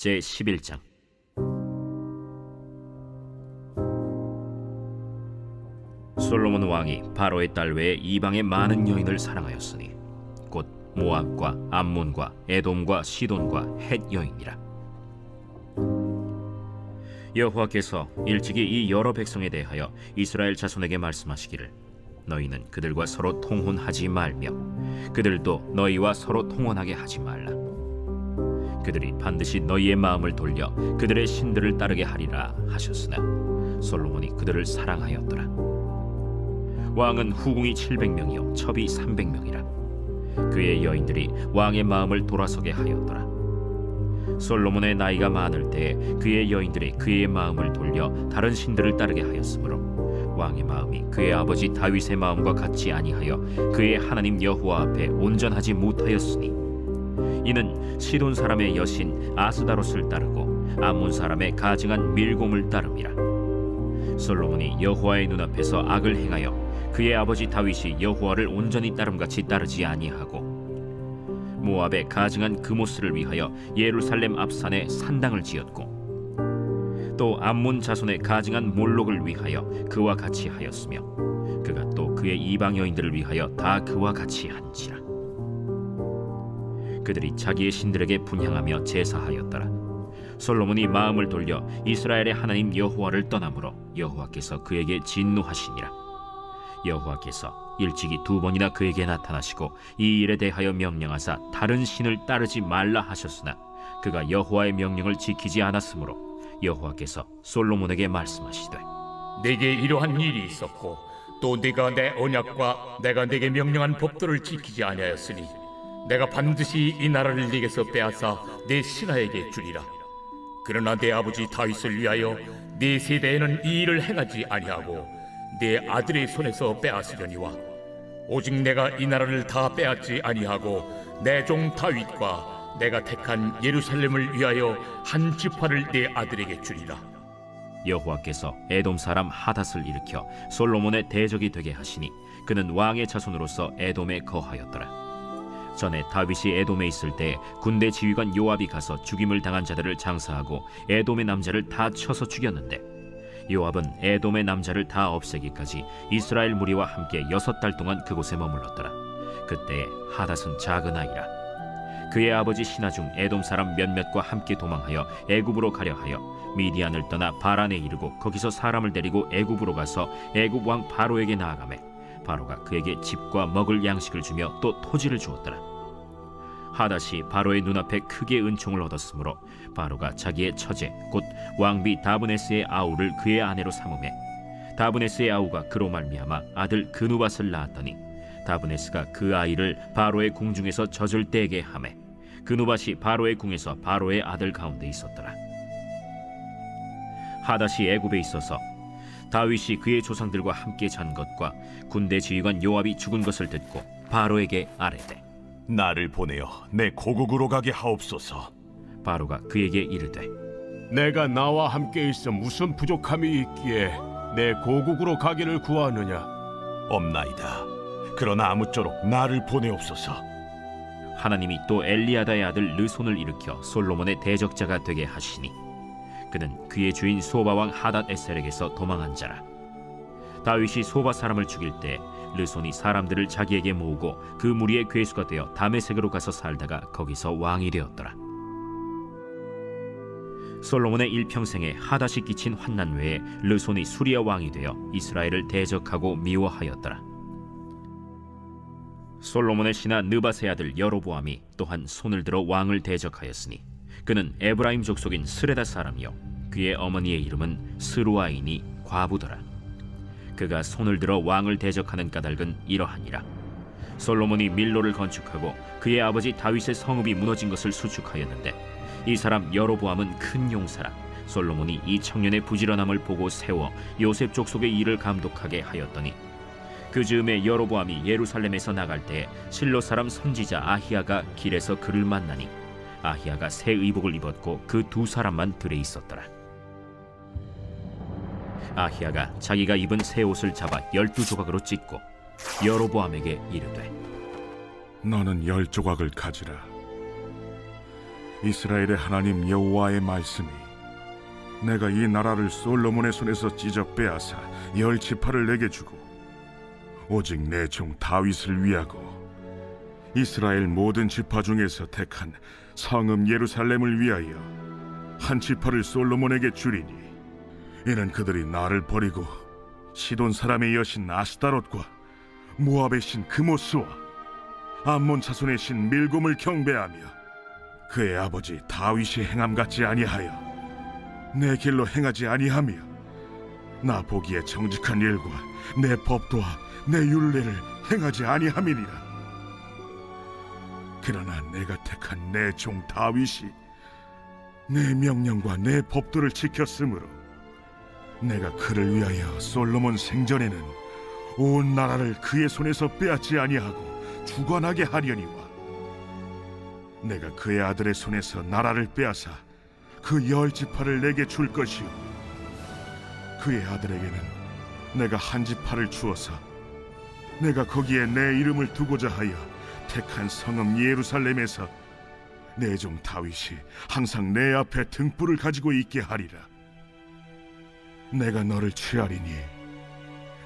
제11장. 솔로몬 왕이 바로의 딸 외에 이방의 많은 여인을 사랑하였으니 곧 모압과 암몬과 에돔과 시돈과 헷 여인이라. 여호와께서 일찍이 이 여러 백성에 대하여 이스라엘 자손에게 말씀하시기를 너희는 그들과 서로 통혼하지 말며 그들도 너희와 서로 통혼하게 하지 말라. 그들이 반드시 너희의 마음을 돌려 그들의 신들을 따르게 하리라 하셨으나 솔로몬이 그들을 사랑하였더라. 왕은 후궁이 700명이요 첩이 300명이라. 그의 여인들이 왕의 마음을 돌아서게 하였더라. 솔로몬의 나이가 많을 때에 그의 여인들이 그의 마음을 돌려 다른 신들을 따르게 하였으므로 왕의 마음이 그의 아버지 다윗의 마음과 같지 아니하여 그의 하나님 여호와 앞에 온전하지 못하였으니 이는 시돈 사람의 여신 아스다롯을 따르고 암몬 사람의 가증한 밀곰을 따름이라. 솔로몬이 여호와의 눈앞에서 악을 행하여 그의 아버지 다윗이 여호와를 온전히 따름같이 따르지 아니하고 모압의 가증한 그모스를 위하여 예루살렘 앞산에 산당을 지었고 또 암몬 자손의 가증한 몰록을 위하여 그와 같이 하였으며 그가 또 그의 이방 여인들을 위하여 다 그와 같이 한지라. 그들이 자기의 신들에게 분향하며 제사하였더라. 솔로몬이 마음을 돌려 이스라엘의 하나님 여호와를 떠나므로 여호와께서 그에게 진노하시니라. 여호와께서 일찍이 2번이나 그에게 나타나시고 이 일에 대하여 명령하사 다른 신을 따르지 말라 하셨으나 그가 여호와의 명령을 지키지 않았으므로 여호와께서 솔로몬에게 말씀하시되 내게 이러한 일이 있었고 또 네가 내 언약과 내가 네게 명령한 법도를 지키지 아니하였으니 내가 반드시 이 나라를 네게서 빼앗아 네 신하에게 주리라. 그러나 내 아버지 다윗을 위하여 네 세대에는 이 일을 행하지 아니하고 내 아들의 손에서 빼앗으려니와 오직 내가 이 나라를 다 빼앗지 아니하고 내 종 다윗과 내가 택한 예루살렘을 위하여 한 지파를 내 아들에게 주리라. 여호와께서 에돔 사람 하닷을 일으켜 솔로몬의 대적이 되게 하시니 그는 왕의 자손으로서 에돔에 거하였더라. 전에 다윗이 에돔에 있을 때 군대 지휘관 요압이 가서 죽임을 당한 자들을 장사하고 에돔의 남자를 다 쳐서 죽였는데 요압은 에돔의 남자를 다 없애기까지 이스라엘 무리와 함께 6달 동안 그곳에 머물렀더라. 그때에 하닷은 작은 아이라. 그의 아버지 신하 중 에돔 사람 몇몇과 함께 도망하여 애굽으로 가려 하여 미디안을 떠나 바란에 이르고 거기서 사람을 데리고 애굽으로 가서 애굽 왕 바로에게 나아가매 바로가 그에게 집과 먹을 양식을 주며 또 토지를 주었더라. 하닷이 바로의 눈앞에 크게 은총을 얻었으므로 바로가 자기의 처제 곧 왕비 다브네스의 아우를 그의 아내로 삼으매 다브네스의 아우가 그로 말미암아 아들 그누밧을 낳았더니 다브네스가 그 아이를 바로의 궁중에서 젖을 떼게 하매 그누밧이 바로의 궁에서 바로의 아들 가운데 있었더라. 하닷이 애굽에 있어서 다윗이 그의 조상들과 함께 잔 것과 군대 지휘관 요압이 죽은 것을 듣고 바로에게 아뢰되 나를 보내어 내 고국으로 가게 하옵소서. 바로가 그에게 이르되 내가 나와 함께 있어 무슨 부족함이 있기에 내 고국으로 가기를 구하느냐? 없나이다. 그러나 아무쪼록 나를 보내옵소서. 하나님이 또 엘리야다의 아들 르손을 일으켜 솔로몬의 대적자가 되게 하시니 그는 그의 주인 소바왕 하닷 에셀에게서 도망한 자라. 다윗이 소바 사람을 죽일 때 르손이 사람들을 자기에게 모으고 그 무리의 괴수가 되어 다메섹으로 가서 살다가 거기서 왕이 되었더라. 솔로몬의 일평생에 하닷이 끼친 환난 외에 르손이 수리아 왕이 되어 이스라엘을 대적하고 미워하였더라. 솔로몬의 신하 느밧의 아들 여로보암이 또한 손을 들어 왕을 대적하였으니 그는 에브라임 족속인 스레다 사람이요 그의 어머니의 이름은 스루아이니 과부더라. 그가 손을 들어 왕을 대적하는 까닭은 이러하니라. 솔로몬이 밀로를 건축하고 그의 아버지 다윗의 성읍이 무너진 것을 수축하였는데 이 사람 여로보암은 큰 용사라. 솔로몬이 이 청년의 부지런함을 보고 세워 요셉 족속의 일을 감독하게 하였더니 그 즈음에 여로보암이 예루살렘에서 나갈 때 실로 사람 선지자 아히야가 길에서 그를 만나니 아히야가 새 의복을 입었고 그 2사람만 들에 있었더라. 아히야가 자기가 입은 새 옷을 잡아 12조각으로 찢고 여로보암에게 이르되 너는 10조각을 가지라. 이스라엘의 하나님 여호와의 말씀이 내가 이 나라를 솔로몬의 손에서 찢어 빼앗아 10지파를 내게 주고 오직 내 종 다윗을 위하고 이스라엘 모든 지파 중에서 택한 성읍 예루살렘을 위하여 한 지파를 솔로몬에게 주리니 이는 그들이 나를 버리고 시돈 사람의 여신 아스타롯과 모압의 신 그모스와 암몬 자손의 신 밀곰을 경배하며 그의 아버지 다윗이 행함 같지 아니하여 내 길로 행하지 아니하며 나 보기에 정직한 일과 내 법도와 내 율례를 행하지 아니함이니라. 그러나 내가 택한 내 종 다윗이 내 명령과 내 법도를 지켰으므로 내가 그를 위하여 솔로몬 생전에는 온 나라를 그의 손에서 빼앗지 아니하고 주관하게 하려니와 내가 그의 아들의 손에서 나라를 빼앗아 그 10지파를 내게 줄 것이요 그의 아들에게는 내가 한 지파를 주어서 내가 거기에 내 이름을 두고자 하여 택한 성읍 예루살렘에서 내 종 다윗이 항상 내 앞에 등불을 가지고 있게 하리라. 내가 너를 취하리니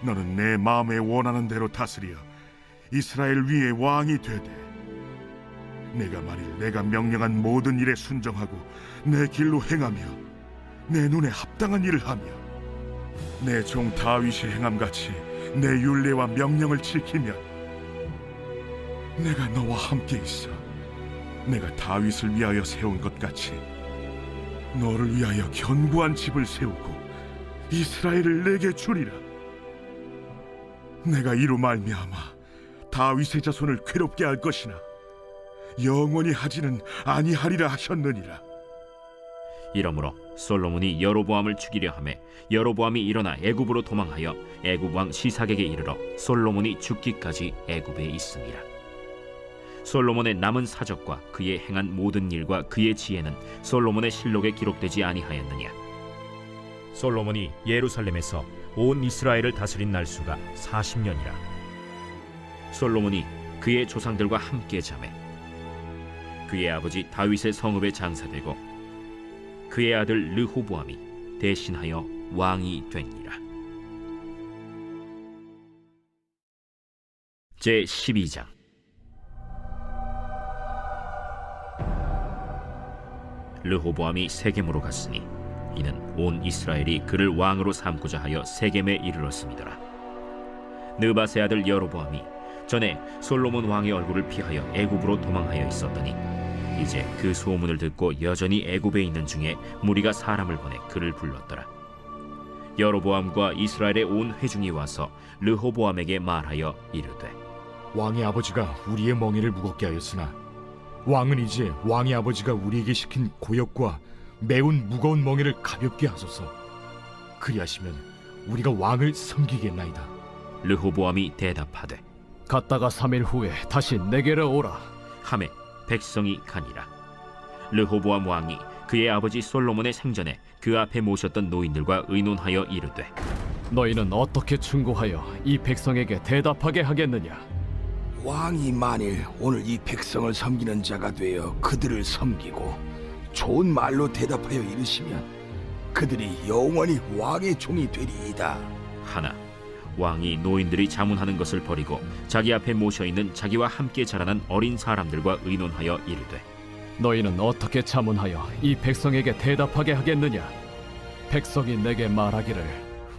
너는 내 마음에 원하는 대로 다스려 이스라엘 위에 왕이 되되 내가 만일 내가 명령한 모든 일에 순종하고 내 길로 행하며 내 눈에 합당한 일을 하며 내 종 다윗이 행함같이 내 율례와 명령을 지키면 내가 너와 함께 있어 내가 다윗을 위하여 세운 것 같이 너를 위하여 견고한 집을 세우고 이스라엘을 내게 주리라. 내가 이로 말미암아 다윗의 자손을 괴롭게 할 것이나 영원히 하지는 아니하리라 하셨느니라. 이러므로 솔로몬이 여로보암을 죽이려 하매 여로보암이 일어나 애굽으로 도망하여 애굽 왕 시삭에게 이르러 솔로몬이 죽기까지 애굽에 있음이라. 솔로몬의 남은 사적과 그의 행한 모든 일과 그의 지혜는 솔로몬의 실록에 기록되지 아니하였느냐. 솔로몬이 예루살렘에서 온 이스라엘을 다스린 날수가 40년이라. 솔로몬이 그의 조상들과 함께 자매 그의 아버지 다윗의 성읍에 장사되고 그의 아들 르호보암이 대신하여 왕이 되니라. 제 12장. 르호보암이 세겜으로 갔으니 이는 온 이스라엘이 그를 왕으로 삼고자 하여 세겜에 이르렀음이더라. 느밧의 아들 여로보암이 전에 솔로몬 왕의 얼굴을 피하여 애굽으로 도망하여 있었더니 이제 그 소문을 듣고 여전히 애굽에 있는 중에 무리가 사람을 보내 그를 불렀더라. 여로보암과 이스라엘의 온 회중이 와서 르호보암에게 말하여 이르되 왕의 아버지가 우리의 멍에를 무겁게 하였으나 왕은 이제 왕의 아버지가 우리에게 시킨 고역과 매운 무거운 멍에를 가볍게 하소서. 그리하시면 우리가 왕을 섬기겠나이다. 르호보암이 대답하되 갔다가 3일 후에 다시 내게로 오라. 하매 백성이 가니라. 르호보암 왕이 그의 아버지 솔로몬의 생전에 그 앞에 모셨던 노인들과 의논하여 이르되 너희는 어떻게 충고하여 이 백성에게 대답하게 하겠느냐? 왕이 만일 오늘 이 백성을 섬기는 자가 되어 그들을 섬기고 좋은 말로 대답하여 이르시면 그들이 영원히 왕의 종이 되리이다. 하나 왕이 노인들이 자문하는 것을 버리고 자기 앞에 모셔있는 자기와 함께 자라난 어린 사람들과 의논하여 이르되 너희는 어떻게 자문하여 이 백성에게 대답하게 하겠느냐? 백성이 내게 말하기를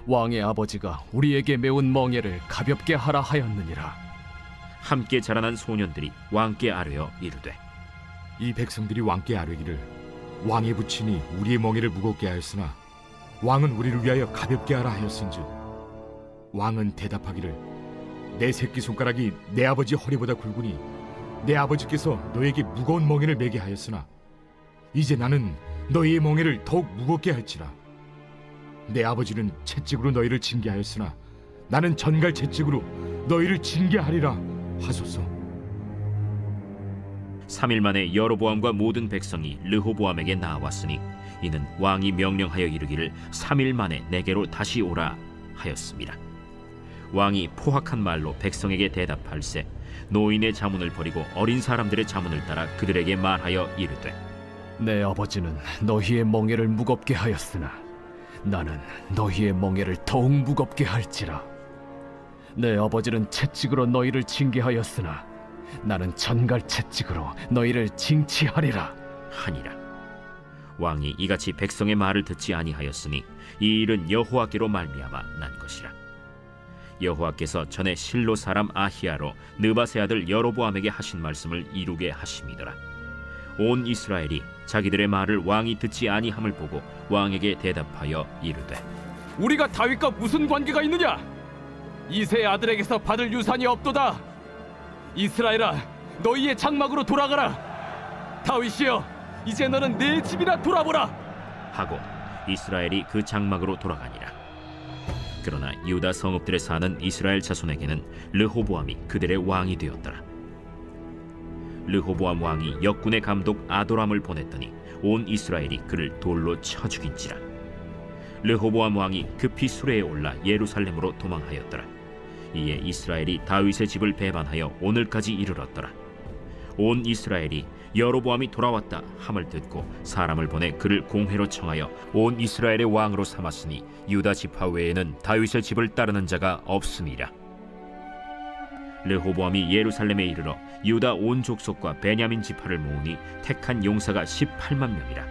왕의 아버지가 우리에게 매운 멍에를 가볍게 하라 하였느니라. 함께 자라난 소년들이 왕께 아뢰어 이르되 이 백성들이 왕께 아뢰기를 왕의 부친이 우리의 멍에를 무겁게 하였으나 왕은 우리를 위하여 가볍게 하라 하였은즉 왕은 대답하기를 내 새끼손가락이 내 아버지 허리보다 굵으니 내 아버지께서 너에게 무거운 멍에를 매게 하였으나 이제 나는 너희의 멍에를 더욱 무겁게 할지라. 내 아버지는 채찍으로 너희를 징계하였으나 나는 전갈 채찍으로 너희를 징계하리라 하소서. 3일 만에 여로보암과 모든 백성이 르호보암에게 나왔으니 이는 왕이 명령하여 이르기를 3일 만에 내게로 다시 오라 하였습니다. 왕이 포악한 말로 백성에게 대답할세 노인의 자문을 버리고 어린 사람들의 자문을 따라 그들에게 말하여 이르되 내 아버지는 너희의 멍에를 무겁게 하였으나 나는 너희의 멍에를 더욱 무겁게 할지라. 내 아버지는 채찍으로 너희를 징계하였으나 나는 전갈 채찍으로 너희를 징치하리라 하니라. 왕이 이같이 백성의 말을 듣지 아니하였으니 이 일은 여호와께로 말미암아 난 것이라. 여호와께서 전에 실로 사람 아히야로 느바세 아들 여로보암에게 하신 말씀을 이루게 하심이더라. 온 이스라엘이 자기들의 말을 왕이 듣지 아니함을 보고 왕에게 대답하여 이르되, 우리가 다윗과 무슨 관계가 있느냐? 이새의 아들에게서 받을 유산이 없도다. 이스라엘아, 너희의 장막으로 돌아가라. 다윗이여, 이제 너는 내 집이나 돌아보라 하고 이스라엘이 그 장막으로 돌아가니라. 그러나 유다 성읍들에 사는 이스라엘 자손에게는 르호보암이 그들의 왕이 되었더라. 르호보암 왕이 역군의 감독 아도람을 보냈더니 온 이스라엘이 그를 돌로 쳐 죽인지라. 르호보암 왕이 급히 수레에 올라 예루살렘으로 도망하였더라. 이에 이스라엘이 다윗의 집을 배반하여 오늘까지 이르렀더라. 온 이스라엘이 여로보암이 돌아왔다 함을 듣고 사람을 보내 그를 공회로 청하여 온 이스라엘의 왕으로 삼았으니 유다 지파 외에는 다윗의 집을 따르는 자가 없음이라. 르호보암이 예루살렘에 이르러 유다 온 족속과 베냐민 지파를 모으니 택한 용사가 18만 명이라.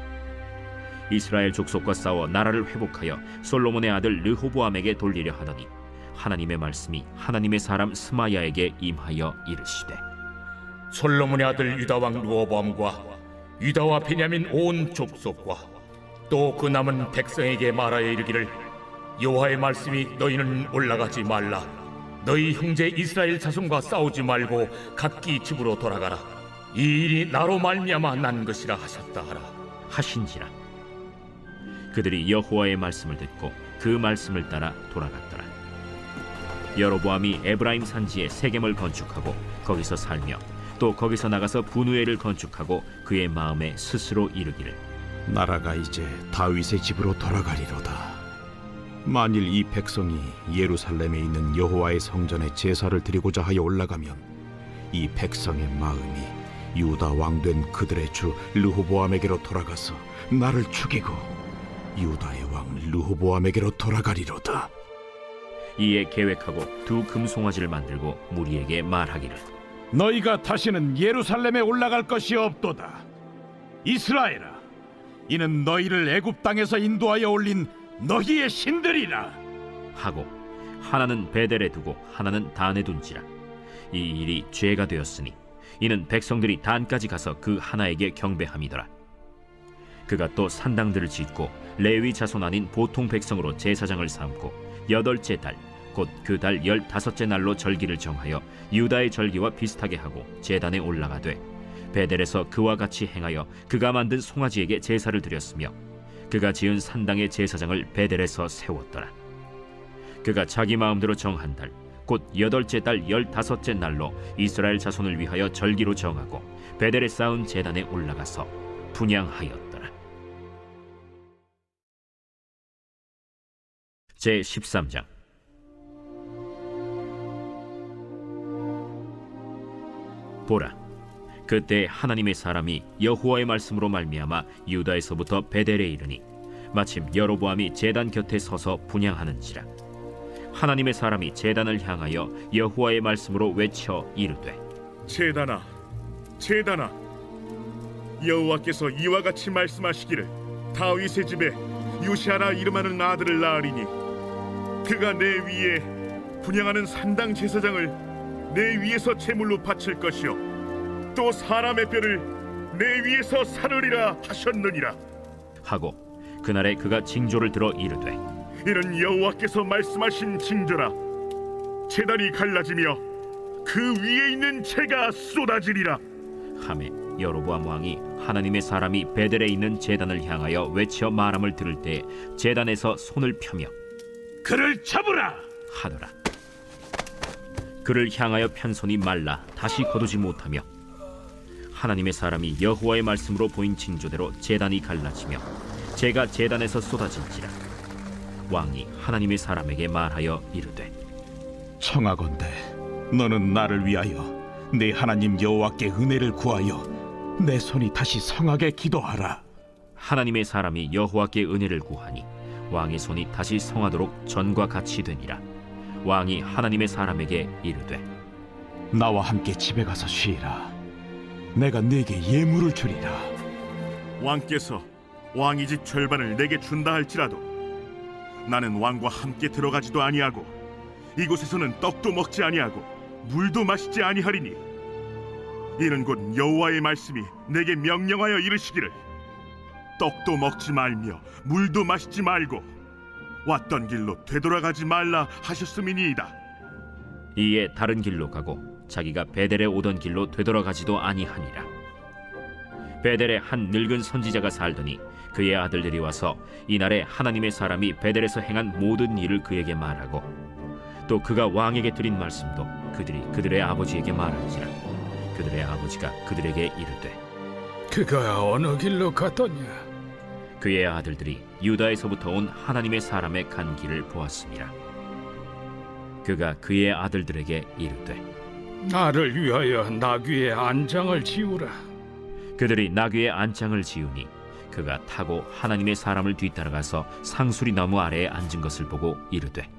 이스라엘 족속과 싸워 나라를 회복하여 솔로몬의 아들 르호보암에게 돌리려 하더니 하나님의 말씀이 하나님의 사람 스마야에게 임하여 이르시되, 솔로몬의 아들 유다 왕 르호보암과 유다와 베냐민 온 족속과 또 그 남은 백성에게 말하여 이르기를, 여호와의 말씀이 너희는 올라가지 말라. 너희 형제 이스라엘 자손과 싸우지 말고 각기 집으로 돌아가라. 이 일이 나로 말미암아 난 것이라 하셨다 하라 하신지라. 그들이 여호와의 말씀을 듣고 그 말씀을 따라 돌아갔더라. 여로보암이 에브라임 산지에 세겜을 건축하고 거기서 살며 또 거기서 나가서 분우엘을 건축하고 그의 마음에 스스로 이르기를, 나라가 이제 다윗의 집으로 돌아가리로다. 만일 이 백성이 예루살렘에 있는 여호와의 성전에 제사를 드리고자 하여 올라가면 이 백성의 마음이 유다 왕된 그들의 주 르호보암에게로 돌아가서 나를 죽이고 유다의 왕 르호보암에게로 돌아가리로다. 이에 계획하고 두 금송아지를 만들고 무리에게 말하기를, 너희가 다시는 예루살렘에 올라갈 것이 없도다. 이스라엘아, 이는 너희를 애굽 땅에서 인도하여 올린 너희의 신들이라. 하고 하나는 베델에 두고 하나는 단에 둔지라. 이 일이 죄가 되었으니 이는 백성들이 단까지 가서 그 하나에게 경배함이더라. 그가 또 산당들을 짓고 레위 자손 아닌 보통 백성으로 제사장을 삼고 8째 달 곧 그 달 15째 날로 절기를 정하여 유다의 절기와 비슷하게 하고 제단에 올라가되 베델에서 그와 같이 행하여 그가 만든 송아지에게 제사를 드렸으며 그가 지은 산당의 제사장을 베델에서 세웠더라. 그가 자기 마음대로 정한 달 곧 8째 달 15째 날로 이스라엘 자손을 위하여 절기로 정하고 베델에 쌓은 제단에 올라가서 분향하였더라. 제13장. 보라, 그때 하나님의 사람이 여호와의 말씀으로 말미암아 유다에서부터 베델에 이르니 마침 여로보암이 제단 곁에 서서 분향하는지라. 하나님의 사람이 제단을 향하여 여호와의 말씀으로 외쳐 이르되, 제단아, 제단아, 여호와께서 이와 같이 말씀하시기를, 다윗의 집에 요시아라 이름하는 아들을 낳으리니 그가 내 위에 분향하는 산당 제사장을 내 위에서 제물로 바칠 것이요 또 사람의 뼈를 내 위에서 사르리라 하셨느니라. 하고 그날에 그가 징조를 들어 이르되, 이는 여호와께서 말씀하신 징조라. 제단이 갈라지며 그 위에 있는 재가 쏟아지리라. 하매 여로보암 왕이 하나님의 사람이 베델에 있는 제단을 향하여 외쳐 말함을 들을 때 제단에서 손을 펴며 그를 잡으라 하더라. 그를 향하여 편 손이 말라 다시 거두지 못하며 하나님의 사람이 여호와의 말씀으로 보인 징조대로 제단이 갈라지며 재가 제단에서 쏟아진지라. 왕이 하나님의 사람에게 말하여 이르되, 청하건대 너는 나를 위하여 내 하나님 여호와께 은혜를 구하여 내 손이 다시 성하게 기도하라. 하나님의 사람이 여호와께 은혜를 구하니 왕의 손이 다시 성하도록 전과 같이 되니라. 왕이 하나님의 사람에게 이르되 나와 함께 집에 가서 쉬라. 내가 네게 예물을 주리라. 왕께서 왕의 집 절반을 내게 준다 할지라도 나는 왕과 함께 들어가지도 아니하고 이곳에서는 떡도 먹지 아니하고 물도 마시지 아니하리니 이는 곧 여호와의 말씀이 내게 명령하여 이르시기를 떡도 먹지 말며 물도 마시지 말고 왔던 길로 되돌아가지 말라 하셨음이니이다. 이에 다른 길로 가고 자기가 베델에 오던 길로 되돌아가지도 아니하니라. 베델에 한 늙은 선지자가 살더니 그의 아들들이 와서 이날에 하나님의 사람이 베델에서 행한 모든 일을 그에게 말하고 또 그가 왕에게 드린 말씀도 그들이 그들의 아버지에게 말한지라. 그들의 아버지가 그들에게 이르되 그가 어느 길로 갔더냐? 그의 아들들이 유다에서부터 온 하나님의 사람의 간 길을 보았습니다. 그가 그의 아들들에게 이르되 나를 위하여 나귀의 안장을 지우라. 그들이 나귀의 안장을 지으니 그가 타고 하나님의 사람을 뒤따라가서 상수리 나무 아래에 앉은 것을 보고 이르되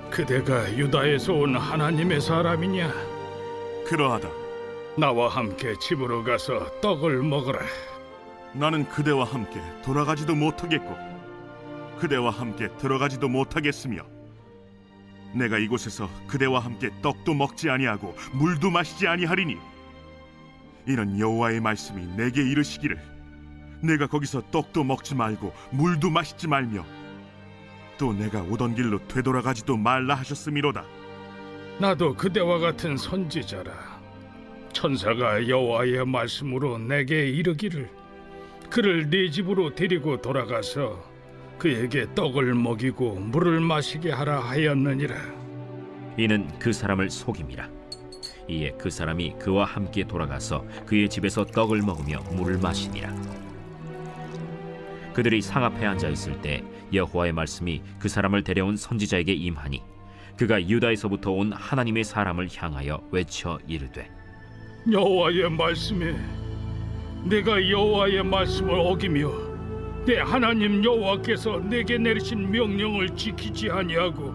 그대가 유다에서 온 하나님의 사람이냐? 그러하다. 나와 함께 집으로 가서 떡을 먹으라. 나는 그대와 함께 돌아가지도 못하겠고 그대와 함께 들어가지도 못하겠으며 내가 이곳에서 그대와 함께 떡도 먹지 아니하고 물도 마시지 아니하리니 이는 여호와의 말씀이 내게 이르시기를 내가 거기서 떡도 먹지 말고 물도 마시지 말며 또 내가 오던 길로 되돌아가지도 말라 하셨음이로다. 나도 그대와 같은 선지자라. 천사가 여호와의 말씀으로 내게 이르기를 그를 네 집으로 데리고 돌아가서 그에게 떡을 먹이고 물을 마시게 하라 하였느니라. 이는 그 사람을 속임이라. 이에 그 사람이 그와 함께 돌아가서 그의 집에서 떡을 먹으며 물을 마시니라. 그들이 상 앞에 앉아 있을 때 여호와의 말씀이 그 사람을 데려온 선지자에게 임하니 그가 유다에서부터 온 하나님의 사람을 향하여 외쳐 이르되 여호와의 말씀에 내가 여호와의 말씀을 어기며 내 하나님 여호와께서 내게 내리신 명령을 지키지 아니하고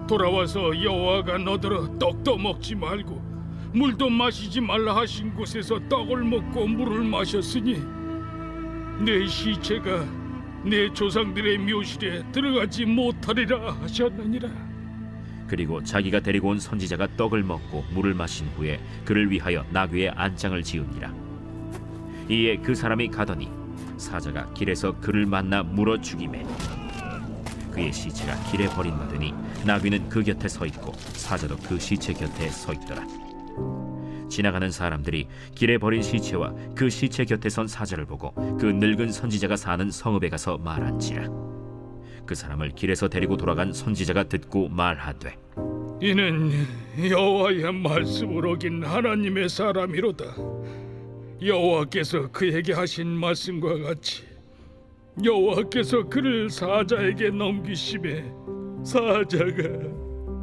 돌아와서 여호와가 너더러 떡도 먹지 말고 물도 마시지 말라 하신 곳에서 떡을 먹고 물을 마셨으니 내 시체가 내 조상들의 묘실에 들어가지 못하리라 하셨느니라. 그리고 자기가 데리고 온 선지자가 떡을 먹고 물을 마신 후에 그를 위하여 나귀의 안장을 지으니라. 이에 그 사람이 가더니 사자가 길에서 그를 만나 물어 죽이매 그의 시체가 길에 버림받으니 나귀는 그 곁에 서 있고 사자도 그 시체 곁에 서 있더라. 지나가는 사람들이 길에 버린 시체와 그 시체 곁에 선 사자를 보고 그 늙은 선지자가 사는 성읍에 가서 말한지라. 그 사람을 길에서 데리고 돌아간 선지자가 듣고 말하되 이는 여호와의 말씀을 어긴 하나님의 사람이로다. 여호와께서 그에게 하신 말씀과 같이 여호와께서 그를 사자에게 넘기심에 사자가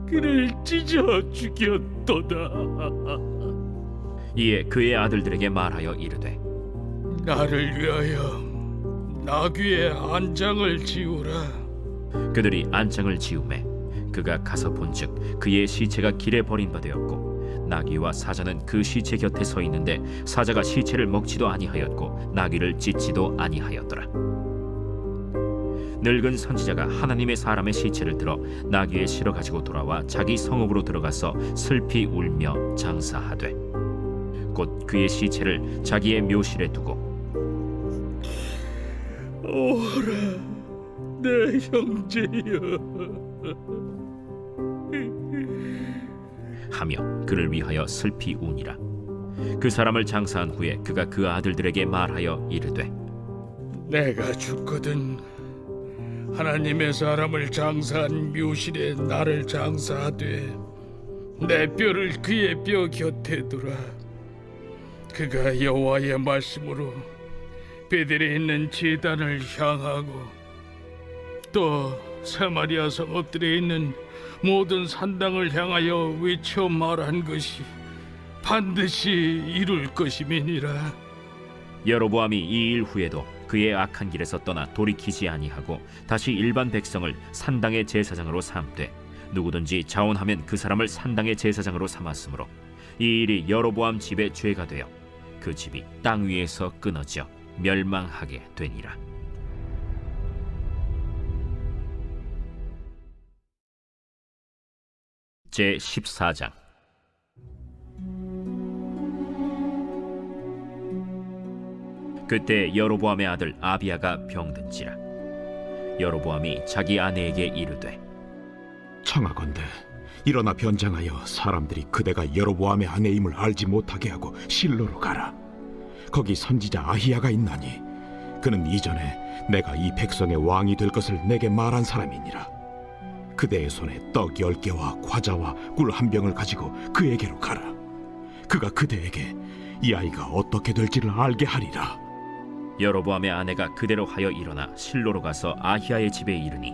그를 찢어 죽였도다. 이에 그의 아들들에게 말하여 이르되 나를 위하여 나귀의 안장을 지우라. 그들이 안장을 지우매 그가 가서 본즉 그의 시체가 길에 버림받았고 나귀와 사자는 그 시체 곁에 서 있는데 사자가 시체를 먹지도 아니하였고 나귀를 찢지도 아니하였더라. 늙은 선지자가 하나님의 사람의 시체를 들어 나귀에 실어 가지고 돌아와 자기 성읍으로 들어가서 슬피 울며 장사하되 곧 그의 시체를 자기의 묘실에 두고 오라 내 형제여 하며 그를 위하여 슬피 우니라. 그 사람을 장사한 후에 그가 그 아들들에게 말하여 이르되 내가 죽거든 하나님의 사람을 장사한 묘실에 나를 장사하되 내 뼈를 그의 뼈 곁에 두라. 그가 여호와의 말씀으로 베델에 있는 제단을 향하고 또 사마리아 성읍들에 있는 모든 산당을 향하여 외쳐 말한 것이 반드시 이룰 것임이니라. 여로보암이 이 일 후에도 그의 악한 길에서 떠나 돌이키지 아니하고 다시 일반 백성을 산당의 제사장으로 삼되 누구든지 자원하면 그 사람을 산당의 제사장으로 삼았으므로 이 일이 여로보암 집의 죄가 되어 그 집이 땅 위에서 끊어져 멸망하게 되니라. 제 14장. 그때 여로보암의 아들 아비야가 병든지라. 여로보암이 자기 아내에게 이르되 청하건대 일어나 변장하여 사람들이 그대가 여로보암의 아내임을 알지 못하게 하고 실로로 가라. 거기 선지자 아히야가 있나니 그는 이전에 내가 이 백성의 왕이 될 것을 내게 말한 사람이니라. 그대의 손에 떡 10개와 과자와 꿀 1병을 가지고 그에게로 가라. 그가 그대에게 이 아이가 어떻게 될지를 알게 하리라. 여로보암의 아내가 그대로 하여 일어나 실로로 가서 아히야의 집에 이르니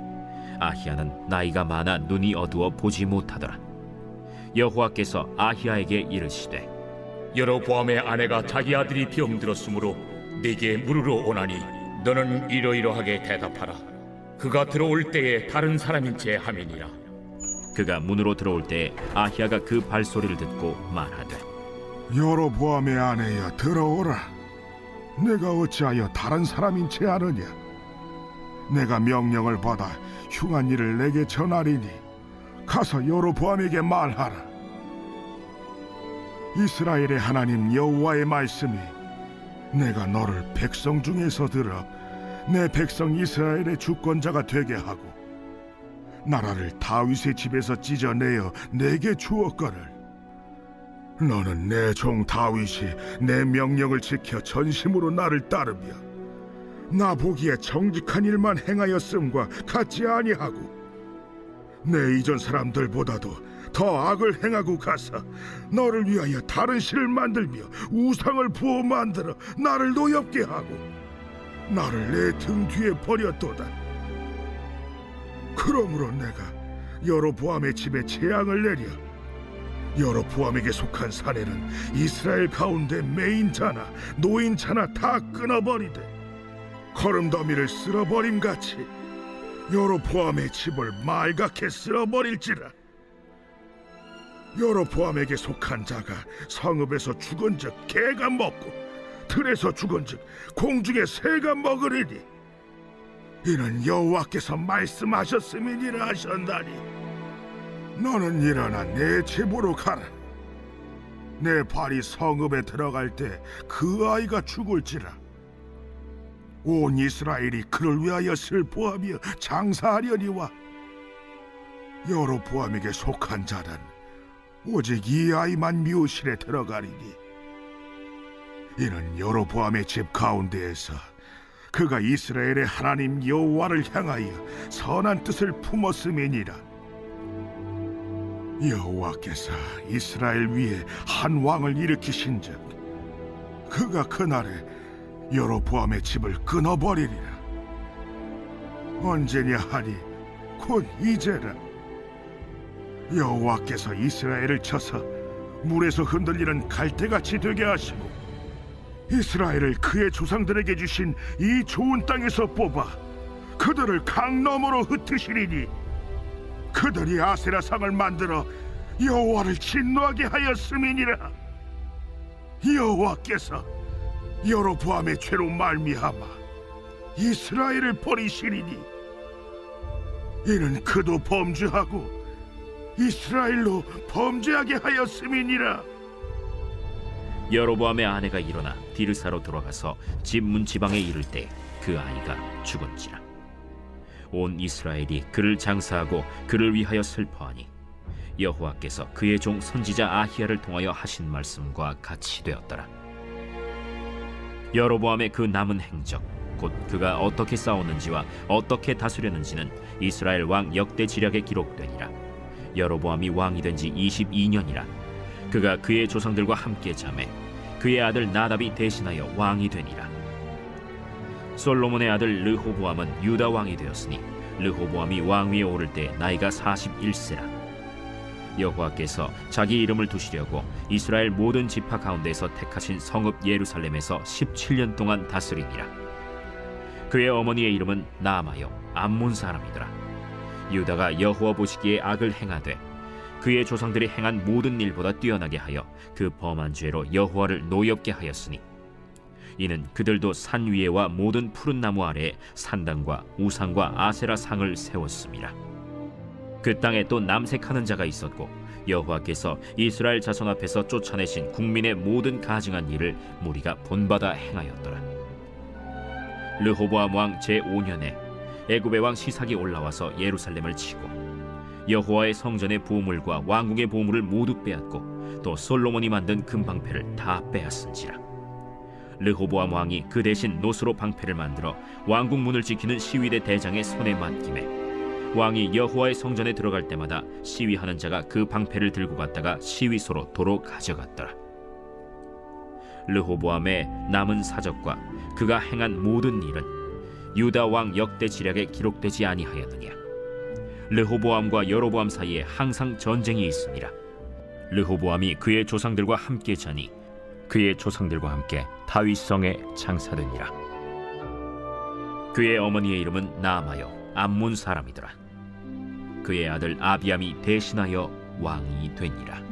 아히야는 나이가 많아 눈이 어두워 보지 못하더라. 여호와께서 아히야에게 이르시되 여로보암의 아내가 자기 아들이 병들었으므로 네게 물으러 오나니 너는 이러이러하게 대답하라. 그가 들어올 때에 다른 사람인 채 함이니라. 그가 문으로 들어올 때에 아히야가 그 발소리를 듣고 말하되 여로보암의 아내여 들어오라. 내가 어찌하여 다른 사람인 채 아느냐? 내가 명령을 받아 흉한 일을 내게 전하리니 가서 여로보암에게 말하라. 이스라엘의 하나님 여호와의 말씀이 내가 너를 백성 중에서 들어 내 백성 이스라엘의 주권자가 되게 하고 나라를 다윗의 집에서 찢어내어 내게 주었거늘. 너는 내 종 다윗이 내 명령을 지켜 전심으로 나를 따르며 나 보기에 정직한 일만 행하였음과 같지 아니하고 내 이전 사람들보다도 더 악을 행하고 가서 너를 위하여 다른 신을 만들며 우상을 부어 만들어 나를 노엽게 하고 나를 내 등 뒤에 버렸도다. 그러므로 내가 여로보암의 집에 재앙을 내려 여로보암에게 속한 사내는 이스라엘 가운데 매인자나 노인자나 다 끊어버리되 거름더미를 쓸어버림같이 여로보암의 집을 말갛게 쓸어버릴지라. 여로보암에게 속한 자가 성읍에서 죽은즉 개가 먹고 들에서 죽은즉 공중의 새가 먹으리니 이는 여호와께서 말씀하셨음이니라 하셨나니 너는 일어나 내 집으로 가라. 내 발이 성읍에 들어갈 때 그 아이가 죽을지라. 온 이스라엘이 그를 위하여 슬퍼하며 장사하려니와 여로보암에게 속한 자는 오직 이 아이만 묘실에 들어가리니 이는 여로보암의 집 가운데에서 그가 이스라엘의 하나님 여호와를 향하여 선한 뜻을 품었음이니라. 여호와께서 이스라엘 위에 한 왕을 일으키신즉 그가 그날에 여로보암의 집을 끊어버리리라. 언제냐 하니 곧 이제라. 여호와께서 이스라엘을 쳐서 물에서 흔들리는 갈대같이 되게 하시고 이스라엘을 그의 조상들에게 주신 이 좋은 땅에서 뽑아 그들을 강 너머로 흩으시리니 그들이 아세라상을 만들어 여호와를 진노하게 하였음이니라. 여호와께서 여로보암의 죄로 말미암아 이스라엘을 버리시리니 이는 그도 범죄하고 이스라엘로 범죄하게 하였음이니라. 여로보암의 아내가 일어나 디르사로 들어가서 집 문 지방에 이를 때 그 아이가 죽은지라. 온 이스라엘이 그를 장사하고 그를 위하여 슬퍼하니 여호와께서 그의 종 선지자 아히야를 통하여 하신 말씀과 같이 되었더라. 여로보암의 그 남은 행적 곧 그가 어떻게 싸웠는지와 어떻게 다스렸는지는 이스라엘 왕 역대 지략에 기록되니라. 여로보암이 왕이 된 지 22년이라. 그가 그의 조상들과 함께 잠에 그의 아들 나답이 대신하여 왕이 되니라. 솔로몬의 아들 르호보암은 유다 왕이 되었으니 르호보암이 왕위에 오를 때 나이가 41세라. 여호와께서 자기 이름을 두시려고 이스라엘 모든 지파 가운데서 택하신 성읍 예루살렘에서 17년 동안 다스리니라. 그의 어머니의 이름은 나아마요 암몬 사람이더라. 유다가 여호와 보시기에 악을 행하되 그의 조상들이 행한 모든 일보다 뛰어나게 하여 그 범한 죄로 여호와를 노엽게 하였으니 이는 그들도 산 위에와 모든 푸른 나무 아래에 산당과 우상과 아세라 상을 세웠습니다. 그 땅에 또 남색하는 자가 있었고 여호와께서 이스라엘 자손 앞에서 쫓아내신 국민의 모든 가증한 일을 무리가 본받아 행하였더라. 르호보암 왕 제5년에 애굽의 왕 시삭이 올라와서 예루살렘을 치고 여호와의 성전의 보물과 왕궁의 보물을 모두 빼앗고 또 솔로몬이 만든 금방패를 다 빼앗은지라. 르호보암 왕이 그 대신 노스로 방패를 만들어 왕궁 문을 지키는 시위대 대장의 손에 맡기매 왕이 여호와의 성전에 들어갈 때마다 시위하는 자가 그 방패를 들고 갔다가 시위소로 도로 가져갔더라. 르호보암의 남은 사적과 그가 행한 모든 일은 유다 왕 역대 지략에 기록되지 아니하였느냐. 르호보암과 여로보암 사이에 항상 전쟁이 있습니다. 르호보암이 그의 조상들과 함께 자니 그의 조상들과 함께 다윗성에 장사되니라. 그의 어머니의 이름은 나아마요 암몬 사람이더라. 그의 아들 아비암이 대신하여 왕이 되니라.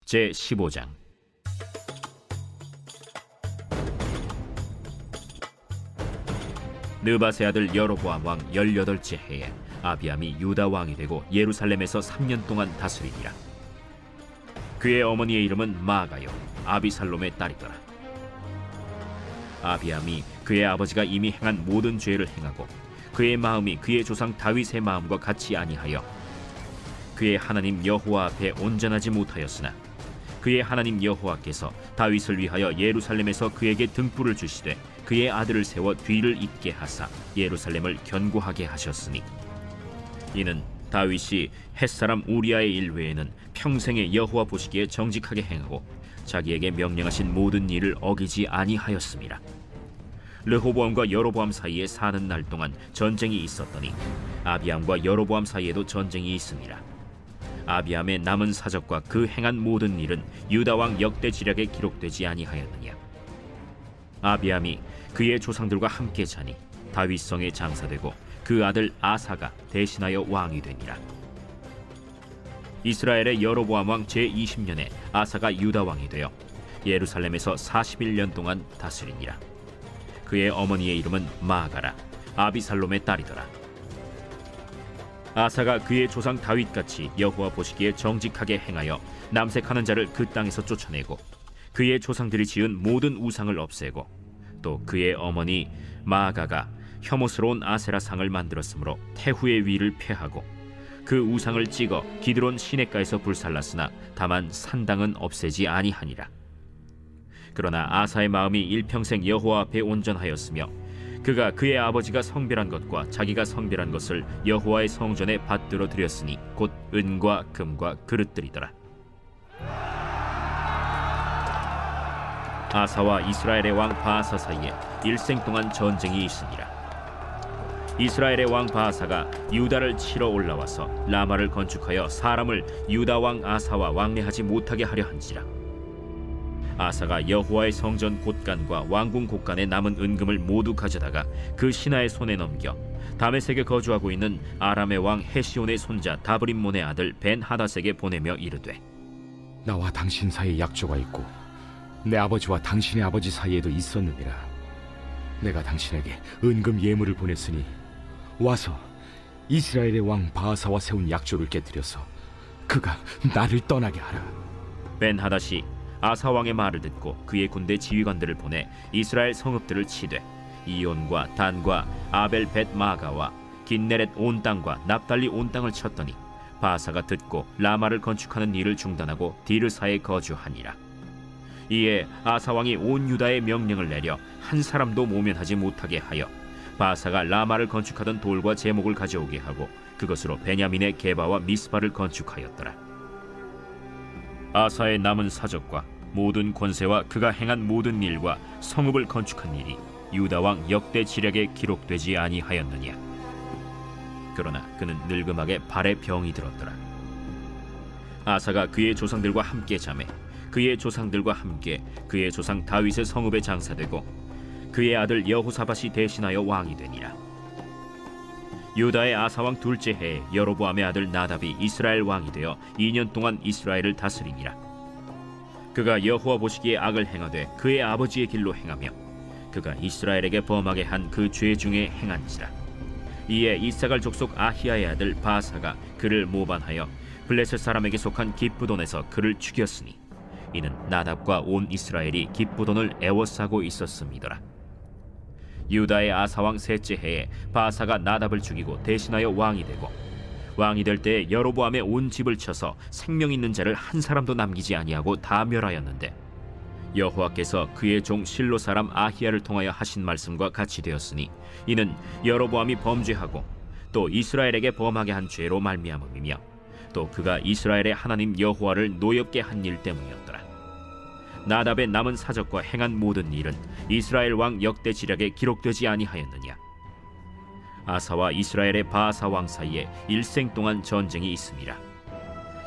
제15장. 느밧의 아들 여로보암 왕 18째 해에 아비암이 유다 왕이 되고 예루살렘에서 3년 동안 다스리니라. 그의 어머니의 이름은 마아가요 아비살롬의 딸이더라. 아비암이 그의 아버지가 이미 행한 모든 죄를 행하고 그의 마음이 그의 조상 다윗의 마음과 같이 아니하여 그의 하나님 여호와 앞에 온전하지 못하였으나 그의 하나님 여호와께서 다윗을 위하여 예루살렘에서 그에게 등불을 주시되 그의 아들을 세워 뒤를 잇게 하사 예루살렘을 견고하게 하셨으니 이는 다윗이 햇사람 우리아의 일 외에는 평생에 여호와 보시기에 정직하게 행하고 자기에게 명령하신 모든 일을 어기지 아니하였습니다. 르호보암과 여로보암 사이에 사는 날 동안 전쟁이 있었더니 아비암과 여로보암 사이에도 전쟁이 있습니다. 아비암의 남은 사적과 그 행한 모든 일은 유다 왕 역대 지략에 기록되지 아니하였느냐. 아비암이 그의 조상들과 함께 자니 다윗성에 장사되고 그 아들 아사가 대신하여 왕이 되니라. 이스라엘의 여로보암 왕 제20년에 아사가 유다 왕이 되어 예루살렘에서 41년 동안 다스리니라. 그의 어머니의 이름은 마아가라 아비살롬의 딸이더라. 아사가 그의 조상 다윗같이 여호와 보시기에 정직하게 행하여 남색하는 자를 그 땅에서 쫓아내고 그의 조상들이 지은 모든 우상을 없애고 또 그의 어머니 마아가가 혐오스러운 아세라 상을 만들었으므로 태후의 위를 폐하고 그 우상을 찍어 기드론 시냇가에서 불살랐으나 다만 산당은 없애지 아니하니라. 그러나 아사의 마음이 일평생 여호와 앞에 온전하였으며 그가 그의 아버지가 성별한 것과 자기가 성별한 것을 여호와의 성전에 받들어 드렸으니 곧 은과 금과 그릇들이더라. 아사와 이스라엘의 왕 바아사 사이에 일생 동안 전쟁이 있으니라. 이스라엘의 왕 바아사가 유다를 치러 올라와서 라마를 건축하여 사람을 유다 왕 아사와 왕래하지 못하게 하려 한지라. 아사가 여호와의 성전 곳간과 왕궁 곳간에 남은 은금을 모두 가져다가 그 신하의 손에 넘겨 다메섹에 거주하고 있는 아람의 왕 헤시온의 손자 다브림몬의 아들 벤하닷에게 보내며 이르되 나와 당신 사이에 약조가 있고 내 아버지와 당신의 아버지 사이에도 있었느니라. 내가 당신에게 은금 예물을 보냈으니 와서 이스라엘의 왕 바아사와 세운 약조를 깨뜨려서 그가 나를 떠나게 하라. 벤하닷이 아사 왕의 말을 듣고 그의 군대 지휘관들을 보내 이스라엘 성읍들을 치되 이온과 단과 아벨 벳 마가와 긴네렛 온 땅과 납달리 온 땅을 쳤더니 바아사가 듣고 라마를 건축하는 일을 중단하고 디르사에 거주하니라. 이에 아사 왕이 온 유다에 명령을 내려 한 사람도 모면하지 못하게 하여 바아사가 라마를 건축하던 돌과 제목을 가져오게 하고 그것으로 베냐민의 게바와 미스바를 건축하였더라. 아사의 남은 사적과 모든 권세와 그가 행한 모든 일과 성읍을 건축한 일이 유다 왕 역대 지략에 기록되지 아니하였느냐. 그러나 그는 늙음하게 발에 병이 들었더라. 아사가 그의 조상들과 함께 자매 그의 조상들과 함께 그의 조상 다윗의 성읍에 장사되고 그의 아들 여호사밧이 대신하여 왕이 되니라. 유다의 아사왕 둘째 해에 여로보암의 아들 나답이 이스라엘 왕이 되어 2년 동안 이스라엘을 다스리니라. 그가 여호와 보시기에 악을 행하되 그의 아버지의 길로 행하며 그가 이스라엘에게 범하게 한 그 죄 중에 행한지라. 이에 이사갈 족속 아히야의 아들 바사가 그를 모반하여 블레셋 사람에게 속한 기브돈에서 그를 죽였으니 이는 나답과 온 이스라엘이 기브돈을 애워싸고 있었음이더라. 유다의 아사왕 셋째 해에 바사가 나답을 죽이고 대신하여 왕이 되고 왕이 될 때에 여로보암의 온 집을 쳐서 생명 있는 자를 한 사람도 남기지 아니하고 다 멸하였는데 여호와께서 그의 종 실로 사람 아히야를 통하여 하신 말씀과 같이 되었으니 이는 여로보암이 범죄하고 또 이스라엘에게 범하게 한 죄로 말미암음이며 또 그가 이스라엘의 하나님 여호와를 노엽게 한 일 때문이었더라. 나답의 남은 사적과 행한 모든 일은 이스라엘 왕 역대 지략에 기록되지 아니하였느냐. 아사와 이스라엘의 바사 왕 사이에 일생 동안 전쟁이 있음이라.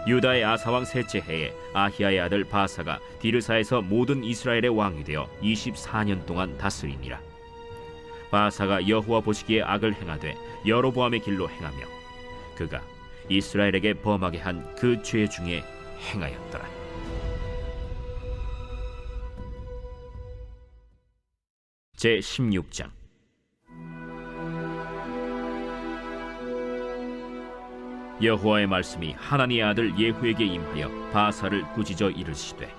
유다의 아사왕 셋째 해에 아히야의 아들 바사가 디르사에서 모든 이스라엘의 왕이 되어 24년 동안 다스리니라. 바사가 여호와 보시기에 악을 행하되 여로보암의 길로 행하며 그가 이스라엘에게 범하게 한 그 죄 중에 행하였더라. 제 16장. 여호와의 말씀이 하나니의 아들 예후에게 임하여 바사를 꾸짖어 이르시되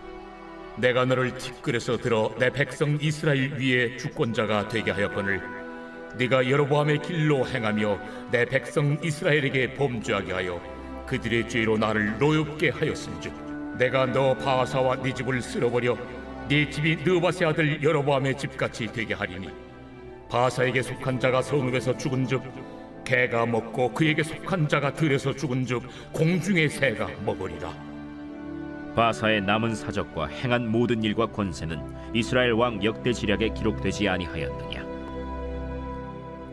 내가 너를 티끌에서 들어 내 백성 이스라엘 위에 주권자가 되게 하였거늘 네가 여로보암의 길로 행하며 내 백성 이스라엘에게 범죄하게 하여 그들의 죄로 나를 노엽게 하였음즉 내가 너 바사와 네 집을 쓸어버려 네 집이 느바세 아들 여로보암의 집같이 되게 하리니 바사에게 속한 자가 성읍에서 죽은즉 개가 먹고 그에게 속한 자가 들에서 죽은즉 공중의 새가 먹으리라. 바사의 남은 사적과 행한 모든 일과 권세는 이스라엘 왕 역대 지략에 기록되지 아니하였느냐.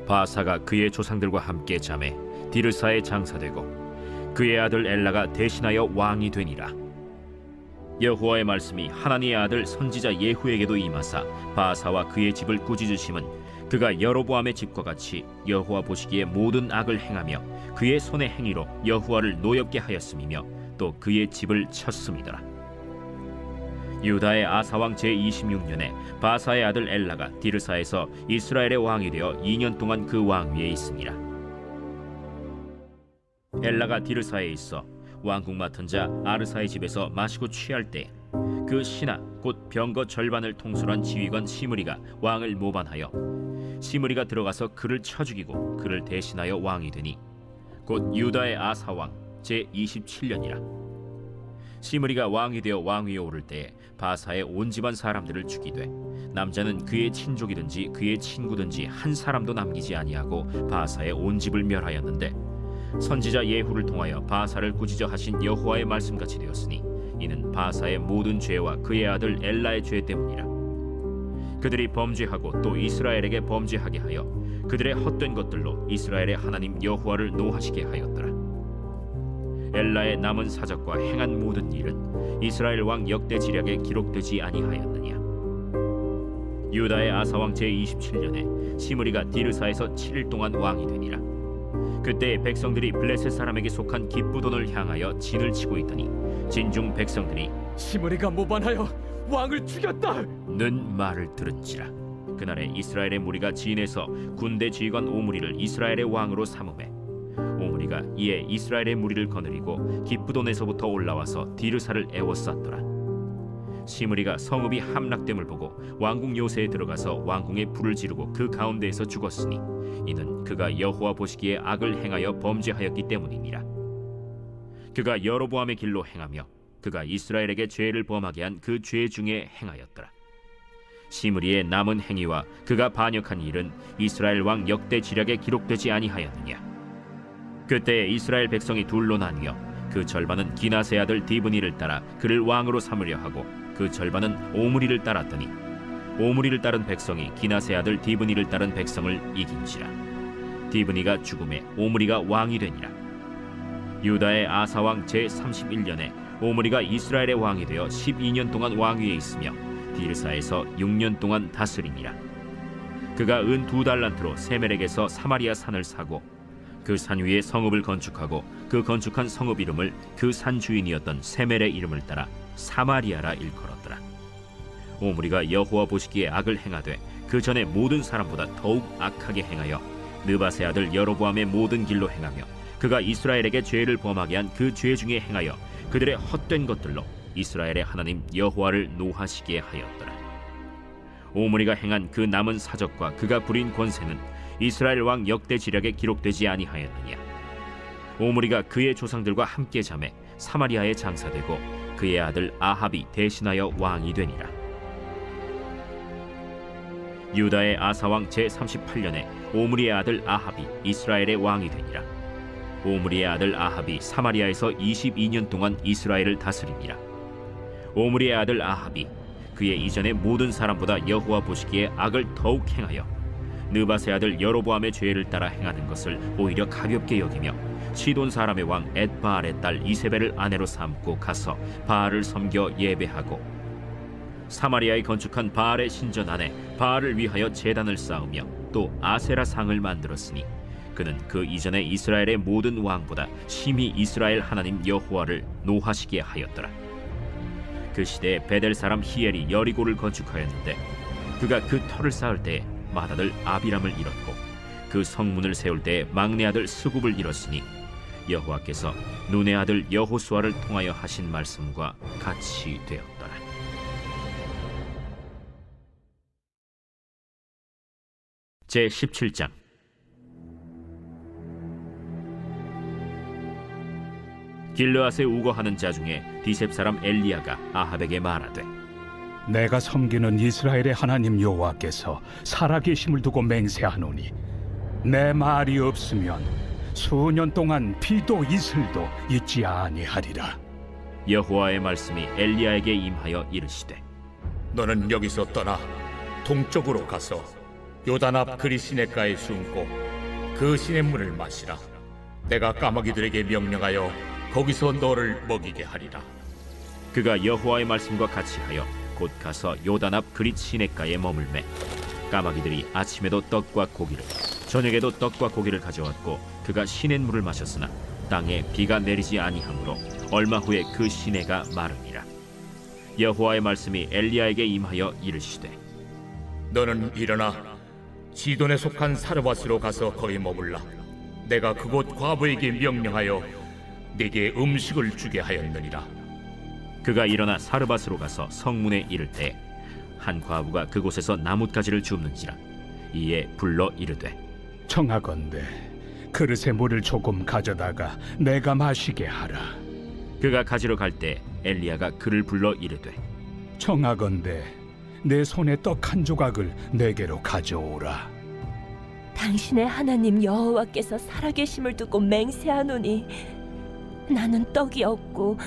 바사가 그의 조상들과 함께 잠에 디르사에 장사되고 그의 아들 엘라가 대신하여 왕이 되니라. 여호와의 말씀이 하나니의 아들 선지자 예후에게도 임하사 바사와 그의 집을 꾸짖으심은 그가 여로보암의 집과 같이 여호와 보시기에 모든 악을 행하며 그의 손의 행위로 여호와를 노엽게 하였음이며 또 그의 집을 쳤음이더라. 유다의 아사왕 제26년에 바사의 아들 엘라가 디르사에서 이스라엘의 왕이 되어 2년 동안 그 왕 위에 있으니라. 엘라가 디르사에 있어 왕궁 맡은 자 아르사의 집에서 마시고 취할 때 그 신하 곧 병거 절반을 통솔한 지휘관 시므리가 왕을 모반하여 시므리가 들어가서 그를 쳐 죽이고 그를 대신하여 왕이 되니 곧 유다의 아사왕 제27년이라. 시므리가 왕이 되어 왕위에 오를 때에 바사의 온 집안 사람들을 죽이되 남자는 그의 친족이든지 그의 친구든지 한 사람도 남기지 아니하고 바사의 온 집을 멸하였는데 선지자 예후를 통하여 바사를 꾸짖어 하신 여호와의 말씀같이 되었으니 이는 바사의 모든 죄와 그의 아들 엘라의 죄 때문이라. 그들이 범죄하고 또 이스라엘에게 범죄하게 하여 그들의 헛된 것들로 이스라엘의 하나님 여호와를 노하시게 하였더라. 엘라의 남은 사적과 행한 모든 일은 이스라엘 왕 역대 지략에 기록되지 아니하였느냐. 유다의 아사왕 제27년에 시므리가 디르사에서 7일 동안 왕이 되니라. 그때 백성들이 블레셋 사람에게 속한 기브돈을 향하여 진을 치고 있더니 진중 백성들이 시므리가 모반하여 왕을 죽였다 는 말을 들은지라. 그날에 이스라엘의 무리가 진에서 군대 지휘관 오므리를 이스라엘의 왕으로 삼음해 오므리가 이에 이스라엘의 무리를 거느리고 기브돈에서부터 올라와서 디르사를 애워쌌더라. 시므리가 성읍이 함락됨을 보고 왕궁 요새에 들어가서 왕궁에 불을 지르고 그 가운데에서 죽었으니 이는 그가 여호와 보시기에 악을 행하여 범죄하였기 때문이니라. 그가 여로보암의 길로 행하며 그가 이스라엘에게 죄를 범하게 한 그 죄 중에 행하였더라. 시므리의 남은 행위와 그가 반역한 일은 이스라엘 왕 역대 지략에 기록되지 아니하였느냐. 그때 이스라엘 백성이 둘로 나뉘어 그 절반은 기나세 아들 디브니를 따라 그를 왕으로 삼으려 하고 그 절반은 오므리를 따랐더니 오므리를 따른 백성이 기나세 아들 디브니를 따른 백성을 이긴지라. 디브니가 죽음에 오므리가 왕이 되니라. 유다의 아사왕 제31년에 오므리가 이스라엘의 왕이 되어 12년 동안 왕위에 있으며 딜사에서 6년 동안 다스리니라. 그가 은 2달란트로 세멜에게서 사마리아 산을 사고 그 산 위에 성읍을 건축하고 그 건축한 성읍 이름을 그 산 주인이었던 세멜의 이름을 따라 사마리아라 일컬었더라. 오므리가 여호와 보시기에 악을 행하되 그 전에 모든 사람보다 더욱 악하게 행하여 느밧의 아들 여로보암의 모든 길로 행하며 그가 이스라엘에게 죄를 범하게 한 그 죄 중에 행하여 그들의 헛된 것들로 이스라엘의 하나님 여호와를 노하시게 하였더라. 오므리가 행한 그 남은 사적과 그가 부린 권세는 이스라엘 왕 역대 지략에 기록되지 아니하였느냐. 오므리가 그의 조상들과 함께 잠에 사마리아에 장사되고 그의 아들 아합이 대신하여 왕이 되니라. 유다의 아사왕 제38년에 오므리의 아들 아합이 이스라엘의 왕이 되니라. 오므리의 아들 아합이 사마리아에서 22년 동안 이스라엘을 다스립니다. 오므리의 아들 아합이 그의 이전의 모든 사람보다 여호와 보시기에 악을 더욱 행하여 느밧의 아들 여로보암의 죄를 따라 행하는 것을 오히려 가볍게 여기며 시돈 사람의 왕 엣바알의 딸 이세벨을 아내로 삼고 가서 바알을 섬겨 예배하고 사마리아에 건축한 바알의 신전 안에 바알을 위하여 제단을 쌓으며 또 아세라 상을 만들었으니 그는 그 이전에 이스라엘의 모든 왕보다 심히 이스라엘 하나님 여호와를 노하시게 하였더라. 그 시대에 베델 사람 히엘이 여리고를 건축하였는데 그가 그 터를 쌓을 때에 맏아들 아비람을 잃었고 그 성문을 세울 때에 막내 아들 스굽을 잃었으니 여호와께서 눈의 아들 여호수아를 통하여 하신 말씀과 같이 되었더라. 제17장. 길르앗에 우거하는 자 중에 디셉 사람 엘리야가 아합에게 말하되 내가 섬기는 이스라엘의 하나님 여호와께서 살아계심을 두고 맹세하노니 내 말이 없으면 수년 동안 비도 이슬도 있지 아니하리라. 여호와의 말씀이 엘리야에게 임하여 이르시되 너는 여기서 떠나 동쪽으로 가서 요단 앞 그리 시냇가에 숨고 그 시냇물을 마시라. 내가 까마귀들에게 명령하여 거기서 너를 먹이게 하리라. 그가 여호와의 말씀과 같이 하여 곧 가서 요단 앞 그릿 시냇가에 머물매 까마귀들이 아침에도 떡과 고기를 저녁에도 떡과 고기를 가져왔고 그가 시냇물을 마셨으나 땅에 비가 내리지 아니하므로 얼마 후에 그 시내가 마르니라. 여호와의 말씀이 엘리야에게 임하여 이르시되 너는 일어나 시돈에 속한 사르밧으로 가서 거기 머물라. 내가 그곳 과부에게 명령하여 네게 음식을 주게 하였느니라. 그가 일어나 사르밧으로 가서 성문에 이를 때 한 과부가 그곳에서 나뭇가지를 줍는지라. 이에 불러 이르되 청하건대 그릇에 물을 조금 가져다가 내가 마시게 하라. 그가 가지러 갈 때 엘리야가 그를 불러 이르되 청하건대 내 손에 떡 한 조각을 내게로 가져오라. 당신의 하나님 여호와께서 살아계심을 두고 맹세하노니 나는 떡이 없고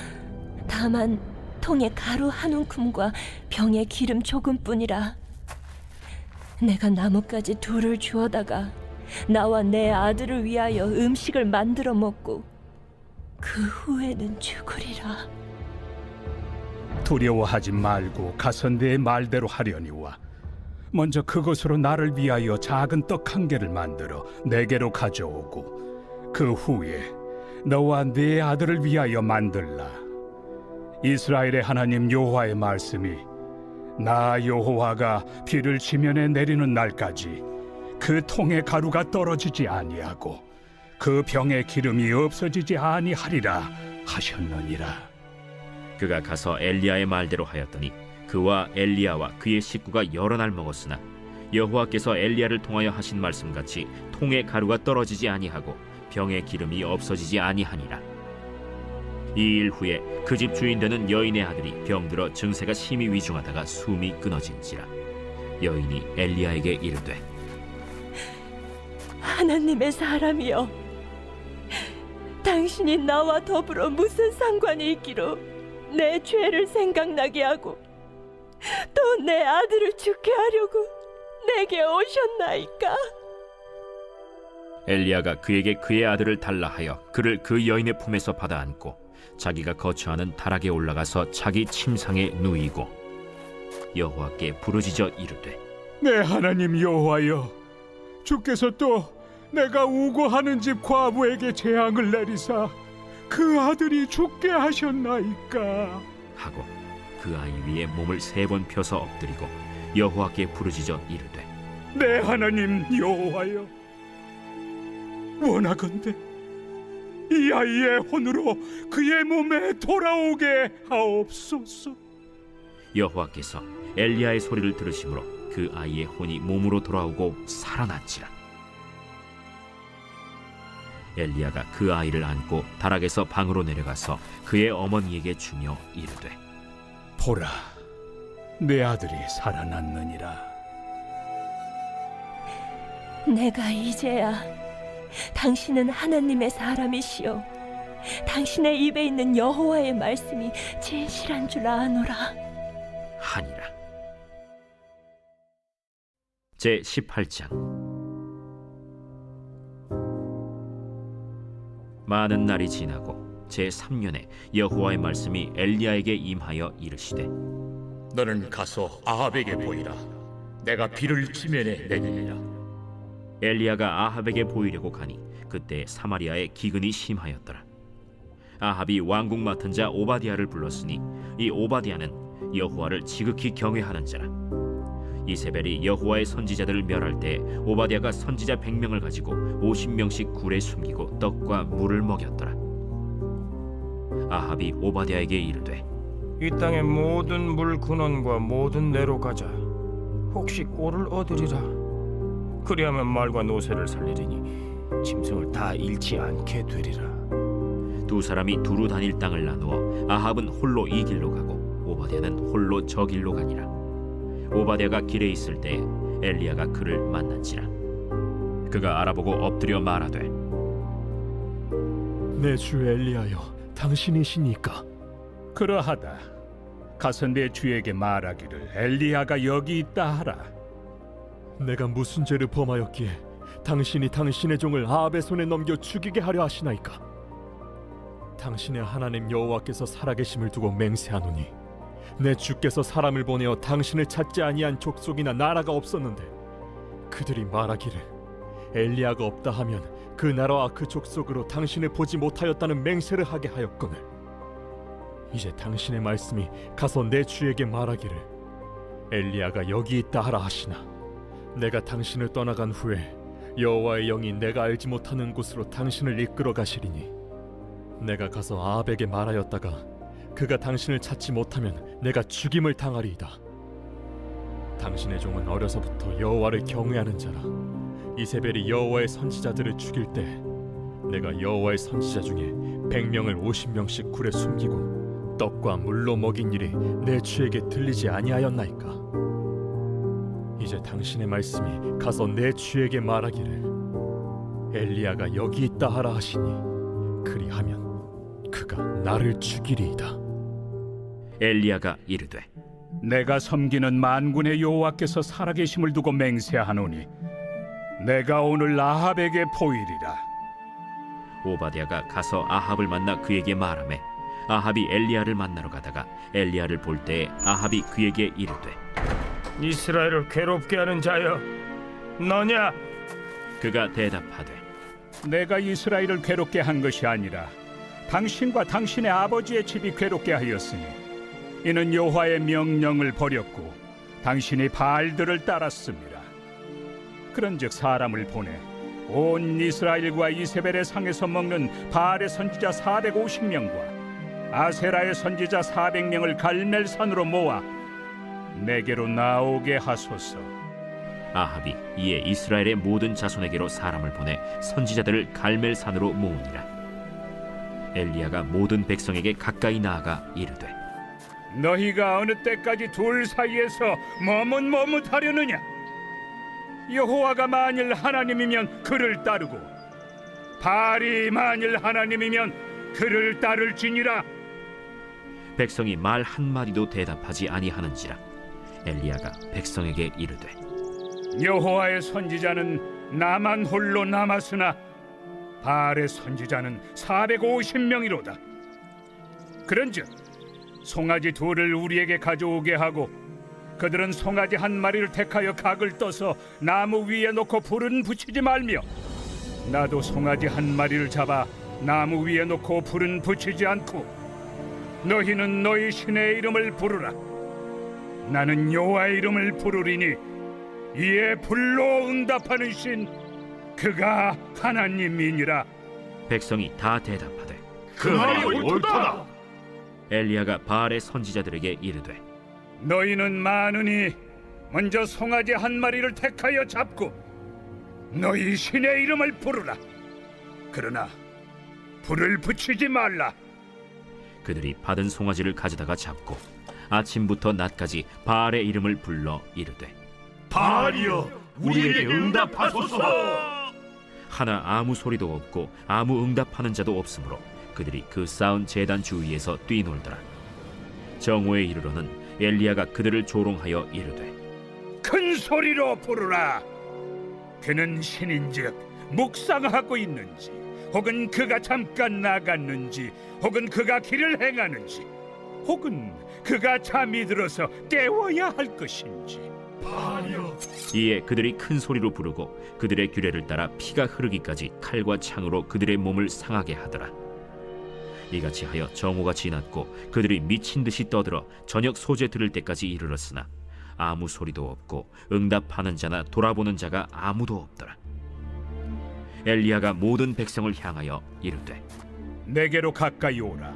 다만 통에 가루 한 움큼과 병에 기름 조금뿐이라. 내가 나뭇가지 둘을 주워다가 나와 내 아들을 위하여 음식을 만들어 먹고 그 후에는 죽으리라. 두려워하지 말고 가서 내 말대로 하려니와 먼저 그것으로 나를 위하여 작은 떡 한 개를 만들어 내게로 가져오고 그 후에 너와 네 아들을 위하여 만들라. 이스라엘의 하나님 여호와의 말씀이 나 여호와가 비를 지면에 내리는 날까지 그 통에 가루가 떨어지지 아니하고 그 병에 기름이 없어지지 아니하리라 하셨느니라. 그가 가서 엘리야의 말대로 하였더니 그와 엘리야와 그의 식구가 여러 날 먹었으나 여호와께서 엘리야를 통하여 하신 말씀같이 통에 가루가 떨어지지 아니하고 병에 기름이 없어지지 아니하니라. 이 일 후에 그 집 주인 되는 여인의 아들이 병들어 증세가 심히 위중하다가 숨이 끊어진지라. 여인이 엘리야에게 이르되 하나님의 사람이여, 당신이 나와 더불어 무슨 상관이 있기로 내 죄를 생각나게 하고 또 내 아들을 죽게 하려고 내게 오셨나이까? 엘리야가 그에게 그의 아들을 달라 하여 그를 그 여인의 품에서 받아 안고 자기가 거처하는 다락에 올라가서 자기 침상에 누이고 여호와께 부르짖어 이르되 내 하나님 여호와여, 주께서 또 내가 우고하는 집 과부에게 재앙을 내리사 그 아들이 죽게 하셨나이까. 하고 그 아이 위에 몸을 3번 펴서 엎드리고 여호와께 부르짖어 이르되 내 하나님 여호와여, 원하건대 이 아이의 혼으로 그의 몸에 돌아오게 하옵소서. 여호와께서 엘리야의 소리를 들으심으로 그 아이의 혼이 몸으로 돌아오고 살아난지라. 엘리야가 그 아이를 안고 다락에서 방으로 내려가서 그의 어머니에게 주며 이르되 보라, 내 아들이 살아났느니라. 내가 이제야 당신은 하나님의 사람이시오. 당신의 입에 있는 여호와의 말씀이 진실한 줄 아노라 하니라. 제 18장. 많은 날이 지나고 제 3년에 여호와의 말씀이 엘리야에게 임하여 이르시되 너는 가서 아합에게 보이라. 내가 비를 지면에 내리리라. 엘리야가 아합에게 보이려고 가니 그때 사마리아에 기근이 심하였더라. 아합이 왕궁 맡은 자 오바디아를 불렀으니 이 오바디아는 여호와를 지극히 경외하는 자라. 이세벨이 여호와의 선지자들을 멸할 때 오바디아가 선지자 100명을 가지고 50명씩 굴에 숨기고 떡과 물을 먹였더라. 아합이 오바디아에게 이르되 이 땅의 모든 물 근원과 모든 내로 가자. 혹시 꼴을 얻으리라. 그리하면 말과 노새를 살리리니 짐승을 다 잃지 않게 되리라. 두 사람이 두루 다닐 땅을 나누어 아합은 홀로 이 길로 가고 오바디아는 홀로 저 길로 가니라. 오바디아가 길에 있을 때 엘리야가 그를 만난지라. 그가 알아보고 엎드려 말하되 내 주 엘리야여, 당신이시니까? 그러하다. 가서 내 주에게 말하기를 엘리야가 여기 있다 하라. 내가 무슨 죄를 범하였기에 당신이 당신의 종을 아합의 손에 넘겨 죽이게 하려 하시나이까? 당신의 하나님 여호와께서 살아계심을 두고 맹세하노니 내 주께서 사람을 보내어 당신을 찾지 아니한 족속이나 나라가 없었는데 그들이 말하기를 엘리야가 없다 하면 그 나라와 그 족속으로 당신을 보지 못하였다는 맹세를 하게 하였거늘 이제 당신의 말씀이 가서 내 주에게 말하기를 엘리야가 여기 있다 하라 하시나 내가 당신을 떠나간 후에 여호와의 영이 내가 알지 못하는 곳으로 당신을 이끌어 가시리니 내가 가서 아합에게 말하였다가 그가 당신을 찾지 못하면 내가 죽임을 당하리이다. 당신의 종은 어려서부터 여호와를 경외하는 자라. 이세벨이 여호와의 선지자들을 죽일 때 내가 여호와의 선지자 중에 100명을 50명씩 굴에 숨기고 떡과 물로 먹인 일이 내 주에게 들리지 아니하였나이까? 이제 당신의 말씀이 가서 내 주에게 말하기를 엘리야가 여기 있다 하라 하시니 그리하면 그가 나를 죽이리이다. 엘리야가 이르되 내가 섬기는 만군의 여호와께서 살아계심을 두고 맹세하노니 내가 오늘 아합에게 보이리라. 오바디아가 가서 아합을 만나 그에게 말하매 아합이 엘리야를 만나러 가다가 엘리야를 볼 때에 아합이 그에게 이르되 이스라엘을 괴롭게 하는 자여, 너냐? 그가 대답하되 내가 이스라엘을 괴롭게 한 것이 아니라 당신과 당신의 아버지의 집이 괴롭게 하였으니 이는 여호와의 명령을 버렸고 당신이 바알들을 따랐습니다. 그런즉 사람을 보내 온 이스라엘과 이세벨의 상에서 먹는 바알의 선지자 450명과 아세라의 선지자 400명을 갈멜산으로 모아 내게로 나오게 하소서. 아합이 이에 이스라엘의 모든 자손에게로 사람을 보내 선지자들을 갈멜산으로 모으니라. 엘리야가 모든 백성에게 가까이 나아가 이르되 너희가 어느 때까지 둘 사이에서 머뭇머뭇하려느냐? 여호와가 만일 하나님이면 그를 따르고 바알이 만일 하나님이면 그를 따를지니라. 백성이 말 한마디도 대답하지 아니하는지라. 엘리야가 백성에게 이르되 여호와의 선지자는 나만 홀로 남았으나 바알의 선지자는 450명이로다. 그런즉 송아지 둘을 우리에게 가져오게 하고 그들은 송아지 한 마리를 택하여 각을 떠서 나무 위에 놓고 불은 붙이지 말며 나도 송아지 한 마리를 잡아 나무 위에 놓고 불은 붙이지 않고 너희는 너희 신의 이름을 부르라. 나는 여호와의 이름을 부르리니 이에 불로 응답하는 신 그가 하나님이니라. 백성이 다 대답하되 그 말이 옳도다. 엘리야가 바알의 선지자들에게 이르되 너희는 많으니 먼저 송아지 한 마리를 택하여 잡고 너희 신의 이름을 부르라. 그러나 불을 붙이지 말라. 그들이 받은 송아지를 가져다가 잡고 아침부터 낮까지 바알의 이름을 불러 이르되 바알이여, 우리에게 응답하소서. 하나 아무 소리도 없고 아무 응답하는 자도 없으므로 그들이 그 쌓은 제단 주위에서 뛰놀더라. 정오에 이르러는 엘리야가 그들을 조롱하여 이르되 큰 소리로 부르라. 그는 신인즉 묵상하고 있는지 혹은 그가 잠깐 나갔는지 혹은 그가 길을 행하는지 혹은 그가 잠이 들어서 깨워야 할 것인지. 이에 그들이 큰 소리로 부르고 그들의 규례를 따라 피가 흐르기까지 칼과 창으로 그들의 몸을 상하게 하더라. 이같이 하여 정오가 지났고 그들이 미친 듯이 떠들어 저녁 소재 들을 때까지 이르렀으나 아무 소리도 없고 응답하는 자나 돌아보는 자가 아무도 없더라. 엘리야가 모든 백성을 향하여 이르되 내게로 가까이 오라.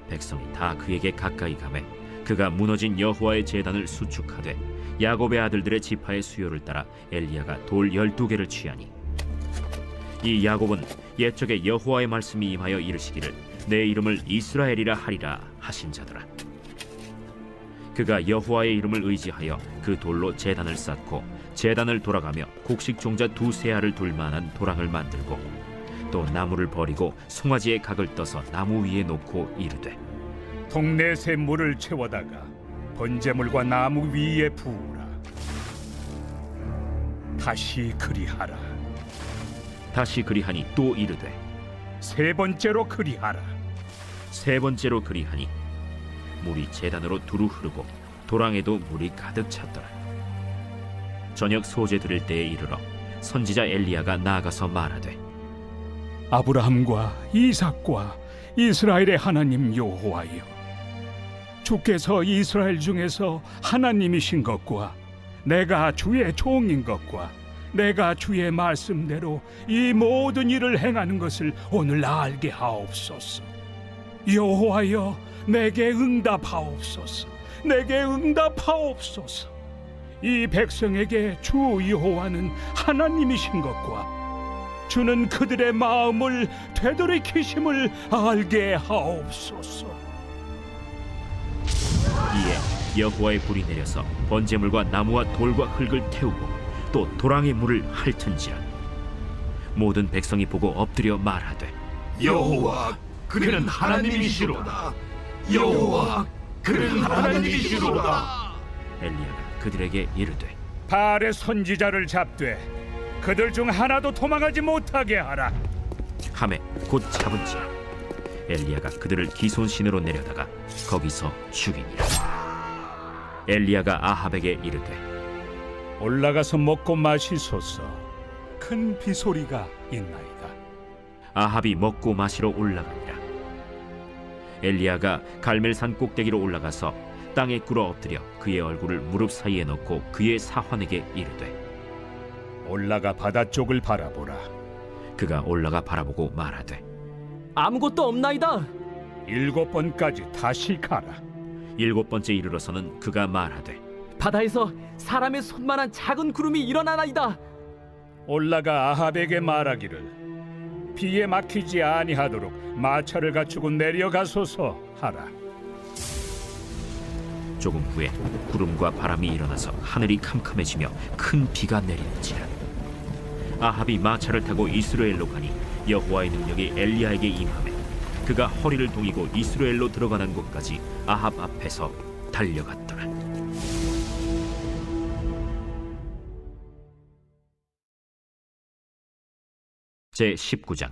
백성이 다 그에게 가까이 가매 그가 무너진 여호와의 제단을 수축하되 야곱의 아들들의 지파의 수요를 따라 엘리야가 돌 12개를 취하니 이 야곱은 옛적에 여호와의 말씀이 임하여 이르시기를 내 이름을 이스라엘이라 하리라 하신 자더라. 그가 여호와의 이름을 의지하여 그 돌로 제단을 쌓고 제단을 돌아가며 곡식 종자 2세알을 둘 만한 도랑을 만들고 또 나무를 버리고 송아지의 각을 떠서 나무 위에 놓고 이르되 동네 새 물을 채워다가 번제물과 나무 위에 부으라. 다시 그리하라. 다시 그리하니 또 이르되 세 번째로 그리하라. 세 번째로 그리하니 물이 제단으로 두루 흐르고 도랑에도 물이 가득 찼더라. 저녁 소재 들을 때에 이르러 선지자 엘리야가 나아가서 말하되 아브라함과 이삭과 이스라엘의 하나님 여호와여, 주께서 이스라엘 중에서 하나님이신 것과 내가 주의 종인 것과 내가 주의 말씀대로 이 모든 일을 행하는 것을 오늘 알게 하옵소서. 여호와여, 내게 응답하옵소서. 내게 응답하옵소서. 이 백성에게 주 여호와는 하나님이신 것과 주는 그들의 마음을 되돌이키심을 알게 하옵소서. 이에 여호와의 불이 내려서 번제물과 나무와 돌과 흙을 태우고 또 도랑의 물을 핥은지라. 모든 백성이 보고 엎드려 말하되 여호와, 그는 하나님이시로다. 여호와, 그는 하나님이시로다. 엘리야가 그들에게 이르되 바알의 선지자를 잡되 그들 중 하나도 도망하지 못하게 하라. 하매 곧 잡은지라. 엘리야가 그들을 기손신으로 내려다가 거기서 죽이니라. 엘리야가 아합에게 이르되 올라가서 먹고 마시소서. 큰 비소리가 있나이다. 아합이 먹고 마시러 올라가니라. 엘리야가 갈멜산 꼭대기로 올라가서 땅에 꿇어 엎드려 그의 얼굴을 무릎 사이에 넣고 그의 사환에게 이르되 올라가 바다 쪽을 바라보라. 그가 올라가 바라보고 말하되 아무것도 없나이다. 7번까지 다시 가라. 7번째 이르러서는 그가 말하되 바다에서 사람의 손만한 작은 구름이 일어나나이다. 올라가 아합에게 말하기를 비에 막히지 아니하도록 마차를 갖추고 내려가소서 하라. 조금 후에 구름과 바람이 일어나서 하늘이 캄캄해지며 큰 비가 내리는지라. 아합이 마차를 타고 이스라엘로 가니 여호와의 능력이 엘리야에게 임하매 그가 허리를 동이고 이스라엘로 들어가는 곳까지 아합 앞에서 달려갔더라. 제19장.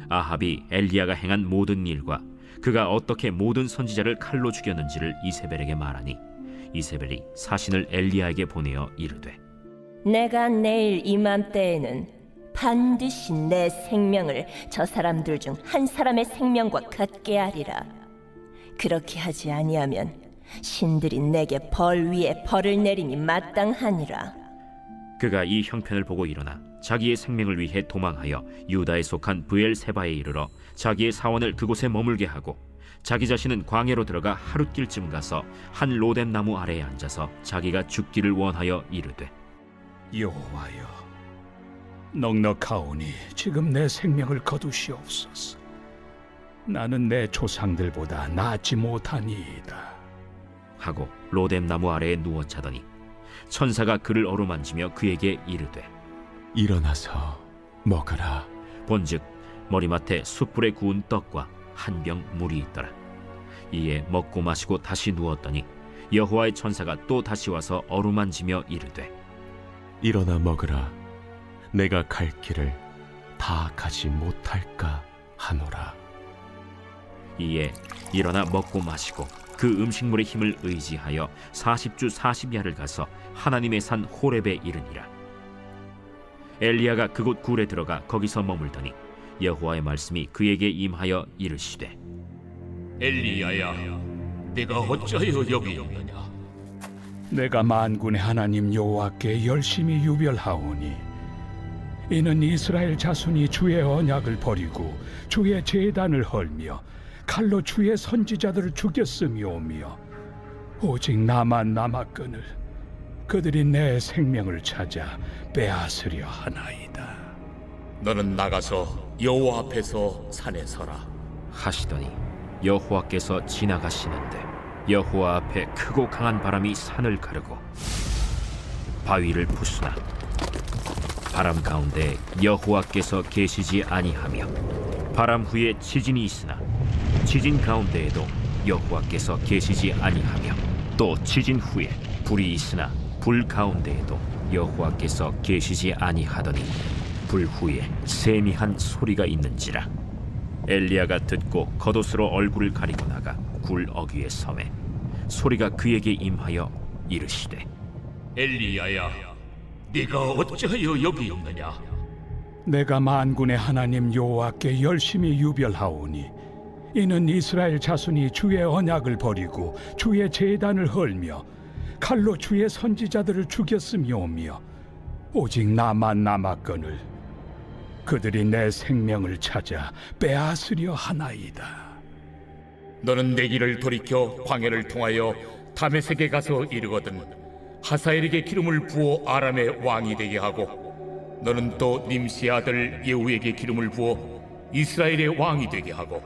아합이 엘리야가 행한 모든 일과 그가 어떻게 모든 선지자를 칼로 죽였는지를 이세벨에게 말하니 이세벨이 사신을 엘리야에게 보내어 이르되 내가 내일 이맘때에는 반드시 내 생명을 저 사람들 중 한 사람의 생명과 같게 하리라. 그렇게 하지 아니하면 신들이 내게 벌 위에 벌을 내림이 마땅하니라. 그가 이 형편을 보고 일어나 자기의 생명을 위해 도망하여 유다에 속한 브엘세바에 이르러 자기의 사원을 그곳에 머물게 하고 자기 자신은 광야로 들어가 하룻길쯤 가서 한 로뎀 나무 아래에 앉아서 자기가 죽기를 원하여 이르되 여호와여, 넉넉하오니 지금 내 생명을 거두시옵소서. 나는 내 조상들보다 낫지 못하니이다 하고 로뎀 나무 아래에 누워 자더니 천사가 그를 어루만지며 그에게 이르되 일어나서 먹으라. 본즉 머리맡에 숯불에 구운 떡과 한 병 물이 있더라. 이에 먹고 마시고 다시 누웠더니 여호와의 천사가 또 다시 와서 어루만지며 이르되 일어나 먹으라. 내가 갈 길을 다 가지 못할까 하노라. 이에 일어나 먹고 마시고 그 음식물의 힘을 의지하여 40주 40야를 가서 하나님의 산 호렙에 이르니라. 엘리야가 그곳 굴에 들어가 거기서 머물더니 여호와의 말씀이 그에게 임하여 이르시되 엘리야야, 네가 어찌하여 여기 있느냐? 내가 만군의 하나님 여호와께 열심히 유별하오니 이는 이스라엘 자손이 주의 언약을 버리고 주의 제단을 헐며 칼로 주의 선지자들을 죽였음이오며 오직 나만 남았거늘 그들이 내 생명을 찾아 빼앗으려 하나이다. 너는 나가서 여호와 앞에서 산에 서라. 하시더니 여호와께서 지나가시는데 여호와 앞에 크고 강한 바람이 산을 가르고 바위를 부수나 바람 가운데 여호와께서 계시지 아니하며 바람 후에 지진이 있으나 지진 가운데에도 여호와께서 계시지 아니하며 또 지진 후에 불이 있으나 불 가운데에도 여호와께서 계시지 아니하더니 불 후에 세미한 소리가 있는지라. 엘리야가 듣고 겉옷으로 얼굴을 가리고 나가 굴 어귀에 서매 소리가 그에게 임하여 이르시되 엘리야야, 네가 어찌하여 여기 있느냐? 내가 만군의 하나님 여호와께 열심히 유별하오니 이는 이스라엘 자손이 주의 언약을 버리고 주의 제단을 헐며 칼로 주의 선지자들을 죽였음이오며 오직 나만 남았거늘 그들이 내 생명을 찾아 빼앗으려 하나이다. 너는 내 길을 돌이켜 광야를 통하여 다메섹에 가서 이르거든 하사엘에게 기름을 부어 아람의 왕이 되게 하고 너는 또 님시의 아들 예후에게 기름을 부어 이스라엘의 왕이 되게 하고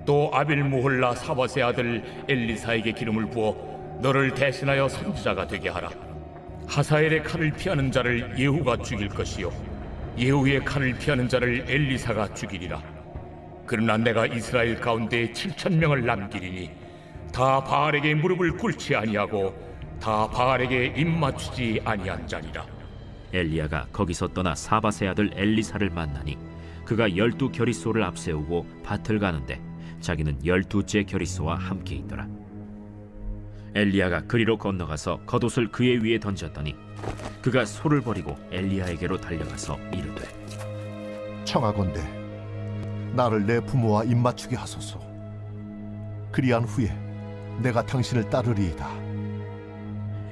또 아벨무홀라 사밧의 아들 엘리사에게 기름을 부어 너를 대신하여 선지자가 되게 하라. 하사엘의 칼을 피하는 자를 예후가 죽일 것이요 예후의 칼을 피하는 자를 엘리사가 죽이리라. 그러나 내가 이스라엘 가운데 7,000명을 남기리니 다 바알에게 무릎을 꿇지 아니하고 다 바알에게 입맞추지 아니한 자니라. 엘리야가 거기서 떠나 사밧의 아들 엘리사를 만나니 그가 12 겨리소를 앞세우고 밭을 가는데 자기는 12째 겨리소와 함께 있더라. 엘리야가 그리로 건너가서 겉옷을 그의 위에 던졌더니 그가 소를 버리고 엘리야에게로 달려가서 이르되 청하건대 나를 내 부모와 입맞추게 하소서. 그리한 후에 내가 당신을 따르리이다.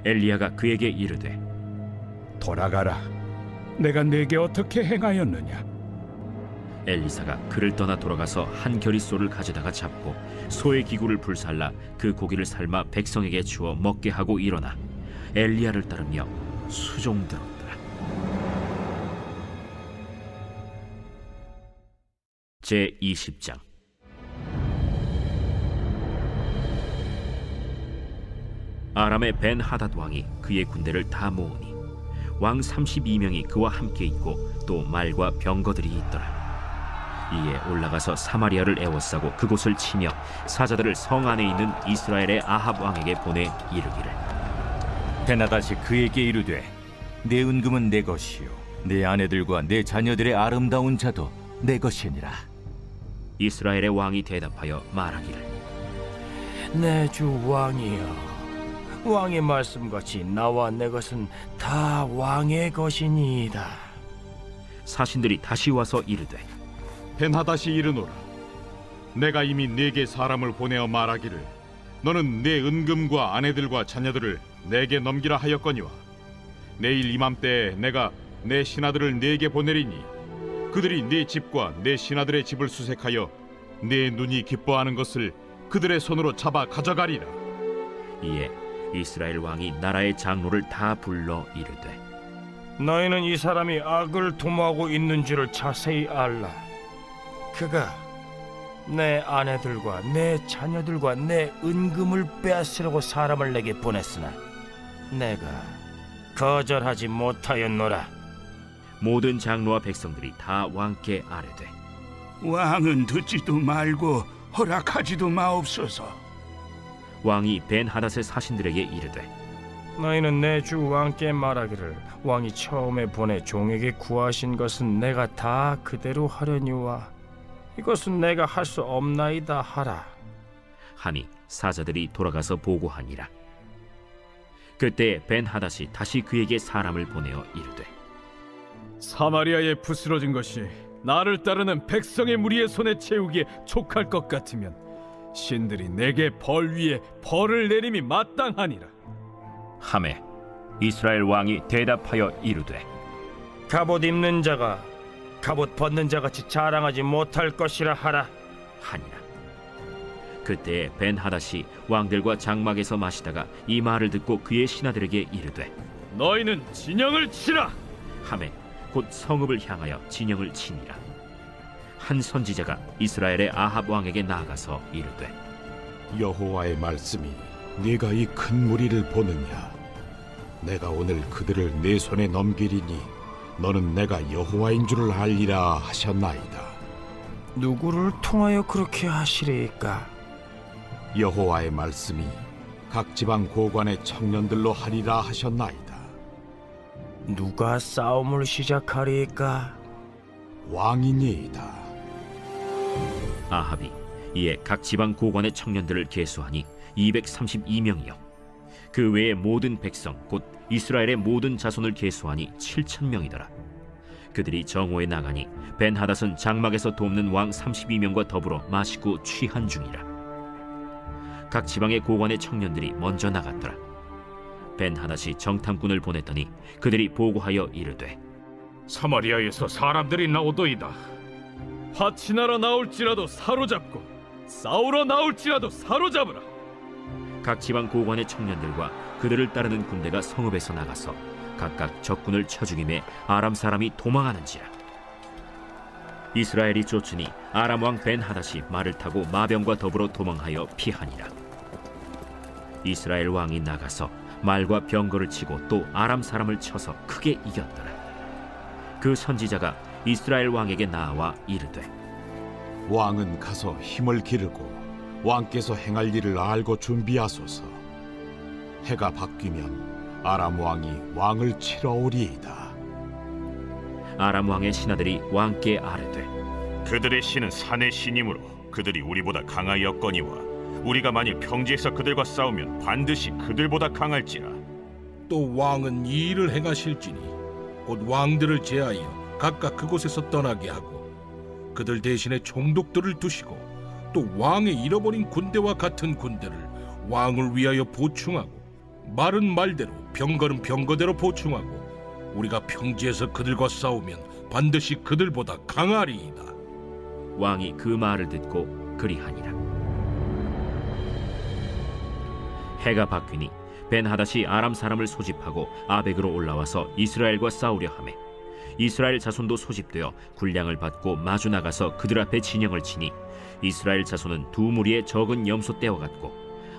엘리야가 그에게 이르되 돌아가라. 내가 네게 어떻게 행하였느냐? 엘리사가 그를 떠나 돌아가서 한 겨리소를 가져다가 잡고 소의 기구를 불살라 그 고기를 삶아 백성에게 주어 먹게 하고 일어나 엘리야를 따르며 수종들었더라. 제20장. 아람의 벤 하닷 왕이 그의 군대를 다 모으니 왕 32명이 그와 함께 있고 또 말과 병거들이 있더라. 이에 올라가서 사마리아를 에워싸고 그곳을 치며 사자들을 성 안에 있는 이스라엘의 아합 왕에게 보내 이르기를 베나다시 그에게 이르되 내 은금은 내 것이요 내 아내들과 내 자녀들의 아름다운 자도 내 것이니라. 이스라엘의 왕이 대답하여 말하기를 내 주 왕이여, 왕의 말씀같이 나와 내 것은 다 왕의 것이니이다. 사신들이 다시 와서 이르되 벤하닷이 이르노라. 내가 이미 네게 사람을 보내어 말하기를 너는 내 은금과 아내들과 자녀들을 내게 넘기라 하였거니와 내일 이맘때에 내가 내 신하들을 네게 보내리니 그들이 네 집과 내 신하들의 집을 수색하여 내 눈이 기뻐하는 것을 그들의 손으로 잡아 가져가리라. 이에 이스라엘 왕이 나라의 장로를 다 불러 이르되 너희는 이 사람이 악을 도모하고 있는 줄을 자세히 알라. 그가 내 아내들과 내 자녀들과 내 은금을 빼앗으려고 사람을 내게 보냈으나 내가 거절하지 못하였노라. 모든 장로와 백성들이 다 왕께 아뢰되 왕은 듣지도 말고 허락하지도 마옵소서. 왕이 벤하닷의 사신들에게 이르되 너희는 내 주 왕께 말하기를 왕이 처음에 보내 종에게 구하신 것은 내가 다 그대로 하려니와 이것은 내가 할 수 없나이다 하라. 하니 사자들이 돌아가서 보고하니라. 그때 벤하닷이 다시 그에게 사람을 보내어 이르되 사마리아에 부스러진 것이 나를 따르는 백성의 무리의 손에 채우기에 족할 것 같으면 신들이 내게 벌 위에 벌을 내림이 마땅하니라. 하매 이스라엘 왕이 대답하여 이르되 갑옷 입는 자가 갑옷 벗는 자같이 자랑하지 못할 것이라 하라 하니라. 그때 벤하닷이 왕들과 장막에서 마시다가 이 말을 듣고 그의 신하들에게 이르되 너희는 진영을 치라. 하매 곧 성읍을 향하여 진영을 치니라. 한 선지자가 이스라엘의 아합 왕에게 나아가서 이르되 여호와의 말씀이 네가 이 큰 무리를 보느냐? 내가 오늘 그들을 내 손에 넘기리니 너는 내가 여호와인 줄을 알리라 하셨나이다. 누구를 통하여 그렇게 하시리까? 여호와의 말씀이 각 지방 고관의 청년들로 하리라 하셨나이다. 누가 싸움을 시작하리까? 왕이니이다. 아합이 이에 각 지방 고관의 청년들을 계수하니 232명이요 그 외의 모든 백성 곧 이스라엘의 모든 자손을 계수하니 7,000명이더라. 그들이 정오에 나가니 벤하닷은 장막에서 돕는 왕 32명과 더불어 마시고 취한 중이라. 각 지방의 고관의 청년들이 먼저 나갔더라. 벤하닷이 정탐꾼을 보냈더니 그들이 보고하여 이르되 사마리아에서 사람들이 나오도이다. 파치나러 나올지라도 사로잡고 싸우러 나올지라도 사로잡으라. 각 지방 고관의 청년들과 그들을 따르는 군대가 성읍에서 나가서 각각 적군을 쳐 죽임에 아람 사람이 도망하는지라. 이스라엘이 쫓으니 아람 왕 벤하닷이 말을 타고 마병과 더불어 도망하여 피하니라. 이스라엘 왕이 나가서 말과 병거를 치고 또 아람 사람을 쳐서 크게 이겼더라. 그 선지자가 이스라엘 왕에게 나와 이르되 왕은 가서 힘을 기르고 왕께서 행할 일을 알고 준비하소서. 해가 바뀌면 아람 왕이 왕을 치러 오리이다. 아람 왕의 신하들이 왕께 아뢰되 그들의 신은 산의 신이므로 그들이 우리보다 강하였거니와 우리가 만일 평지에서 그들과 싸우면 반드시 그들보다 강할지라. 또 왕은 이 일을 행하실지니 곧 왕들을 제하여 각각 그곳에서 떠나게 하고 그들 대신에 총독들을 두시고 또 왕의 잃어버린 군대와 같은 군대를 왕을 위하여 보충하고 말은 말대로 병거는 병거대로 보충하고 우리가 평지에서 그들과 싸우면 반드시 그들보다 강하리이다. 왕이 그 말을 듣고 그리하니라. 해가 바뀌니 벤하닷이 아람 사람을 소집하고 아벡으로 올라와서 이스라엘과 싸우려 하매 이스라엘 자손도 소집되어 군량을 받고 마주 나가서 그들 앞에 진영을 치니 이스라엘 자손은 두 무리의 적은 염소 떼와 같고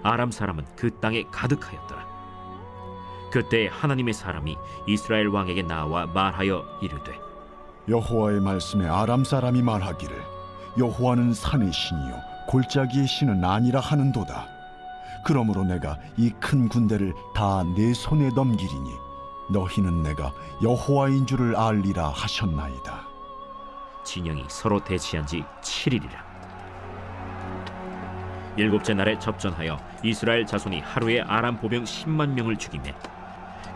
아람 사람은 그 땅에 가득하였더라. 그때 하나님의 사람이 이스라엘 왕에게 나와 말하여 이르되 여호와의 말씀에 아람 사람이 말하기를 여호와는 산의 신이요 골짜기의 신은 아니라 하는도다. 그러므로 내가 이 큰 군대를 다 내 손에 넘기리니 너희는 내가 여호와인 줄을 알리라 하셨나이다. 진영이 서로 대치한 지 7일이라. 일곱째 날에 접전하여 이스라엘 자손이 하루에 아람 보병 10만 명을 죽이매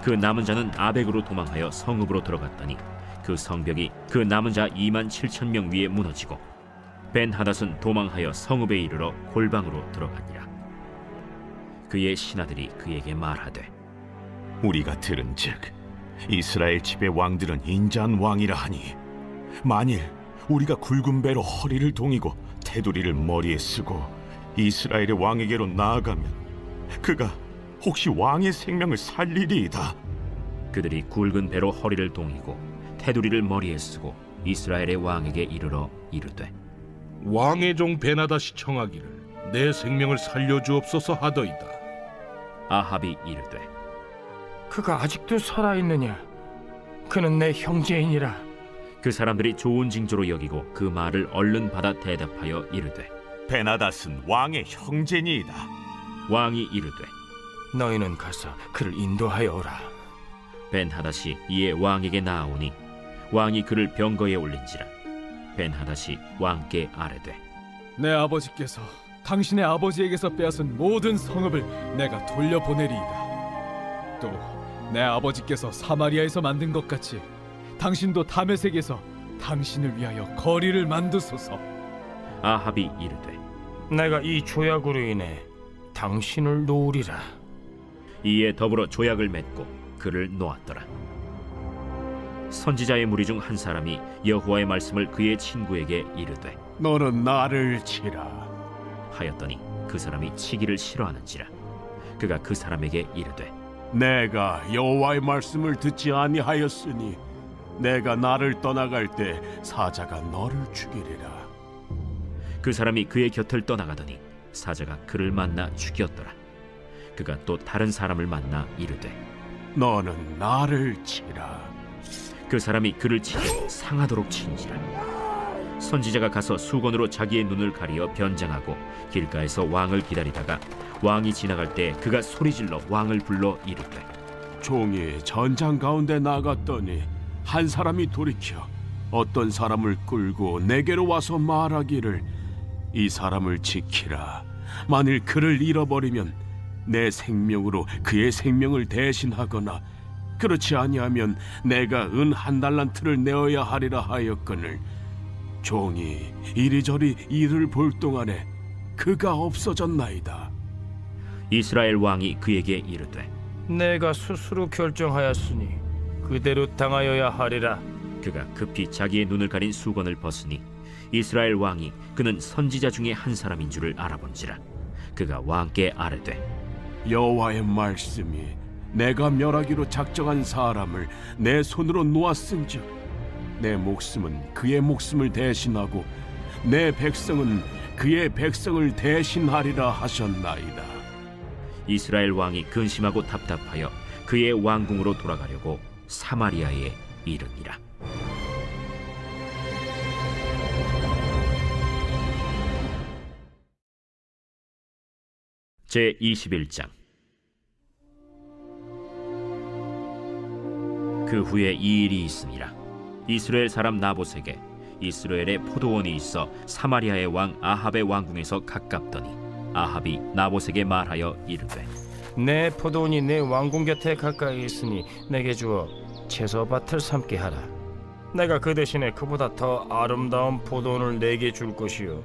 그 남은 자는 아벡으로 도망하여 성읍으로 들어갔더니 그 성벽이 그 남은 자 2만 7천 명 위에 무너지고 벤하닷은 도망하여 성읍에 이르러 골방으로 들어가니라. 그의 신하들이 그에게 말하되 우리가 들은즉 이스라엘 집의 왕들은 인자한 왕이라 하니 만일 우리가 굵은 배로 허리를 동이고 테두리를 머리에 쓰고 이스라엘의 왕에게로 나아가면 그가 혹시 왕의 생명을 살리리이다. 그들이 굵은 배로 허리를 동이고 테두리를 머리에 쓰고 이스라엘의 왕에게 이르러 이르되 왕의 종 베나다시 청하기를 내 생명을 살려주옵소서 하더이다. 아합이 이르되 그가 아직도 살아있느냐? 그는 내 형제이니라. 그 사람들이 좋은 징조로 여기고 그 말을 얼른 받아 대답하여 이르되 베나닷은 왕의 형제니이다. 왕이 이르되 너희는 가서 그를 인도하여 오라. 벤하닷이 이에 왕에게 나아오니 왕이 그를 병거에 올린지라. 벤하닷이 왕께 아뢰되 내 아버지께서 당신의 아버지에게서 빼앗은 모든 성읍을 내가 돌려보내리이다. 또 내 아버지께서 사마리아에서 만든 것 같이 당신도 다메섹에서 당신을 위하여 거리를 만드소서. 아합이 이르되 내가 이 조약으로 인해 당신을 놓으리라. 이에 더불어 조약을 맺고 그를 놓았더라. 선지자의 무리 중 한 사람이 여호와의 말씀을 그의 친구에게 이르되 너는 나를 치라 하였더니 그 사람이 치기를 싫어하는지라. 그가 그 사람에게 이르되 내가 여호와의 말씀을 듣지 아니하였으니 내가 나를 떠나갈 때 사자가 너를 죽이리라. 그 사람이 그의 곁을 떠나가더니 사자가 그를 만나 죽였더라. 그가 또 다른 사람을 만나 이르되 너는 나를 치라. 그 사람이 그를 치되 상하도록 친지라. 선지자가 가서 수건으로 자기의 눈을 가리어 변장하고 길가에서 왕을 기다리다가 왕이 지나갈 때 그가 소리질러 왕을 불러 이르되 종이 전장 가운데 나갔더니 한 사람이 돌이켜 어떤 사람을 끌고 내게로 와서 말하기를 이 사람을 지키라. 만일 그를 잃어버리면 내 생명으로 그의 생명을 대신하거나 그렇지 아니하면 내가 은 1달란트를 내어야 하리라 하였거늘 종이 이리저리 이를 볼 동안에 그가 없어졌나이다. 이스라엘 왕이 그에게 이르되 내가 스스로 결정하였으니 그대로 당하여야 하리라. 그가 급히 자기의 눈을 가린 수건을 벗으니 이스라엘 왕이 그는 선지자 중에 한 사람인 줄을 알아본지라. 그가 왕께 아뢰되 여호와의 말씀이 내가 멸하기로 작정한 사람을 내 손으로 놓았은즉 내 목숨은 그의 목숨을 대신하고 내 백성은 그의 백성을 대신하리라 하셨나이다. 이스라엘 왕이 근심하고 답답하여 그의 왕궁으로 돌아가려고 사마리아에 이르니라. 제 21장. 그 후에 이 일이 있으니라. 이스라엘 사람 나봇에게 이스라엘에 포도원이 있어 사마리아의 왕 아합의 왕궁에서 가깝더니 아합이 나봇에게 말하여 이르되 내 포도원이 내 왕궁 곁에 가까이 있으니 내게 주어 채소밭을 삼게 하라. 내가 그 대신에 그보다 더 아름다운 포도원을 내게 줄 것이요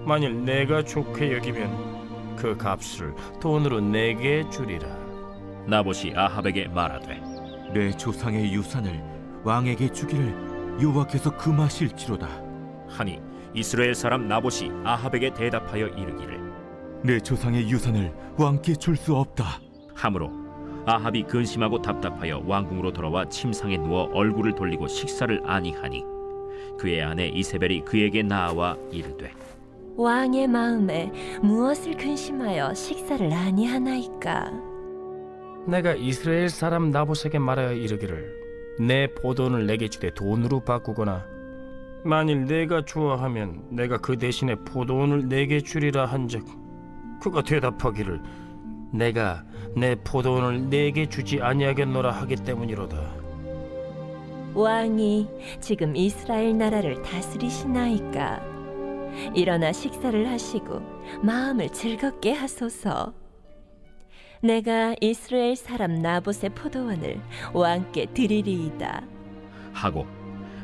만일 내가 좋게 여기면 그 값을 돈으로 내게 주리라. 나봇이 아합에게 말하되 내 조상의 유산을 왕에게 주기를 여호와께서 금하실지로다 하니 이스라엘 사람 나봇이 아합에게 대답하여 이르기를 내 조상의 유산을 왕께 줄 수 없다 하므로 아합이 근심하고 답답하여 왕궁으로 돌아와 침상에 누워 얼굴을 돌리고 식사를 아니하니 그의 아내 이세벨이 그에게 나아와 이르되 왕의 마음에 무엇을 근심하여 식사를 아니하나이까? 내가 이스라엘 사람 나봇에게 말하여 이르기를 내 포도원을 내게 주되 돈으로 바꾸거나 만일 내가 좋아하면 내가 그 대신에 포도원을 내게 주리라 한즉 그가 대답하기를 내가 내 포도원을 내게 주지 아니하겠노라 하기 때문이로다. 왕이 지금 이스라엘 나라를 다스리시나이까. 일어나 식사를 하시고 마음을 즐겁게 하소서. 내가 이스라엘 사람 나봇의 포도원을 왕께 드리리이다. 하고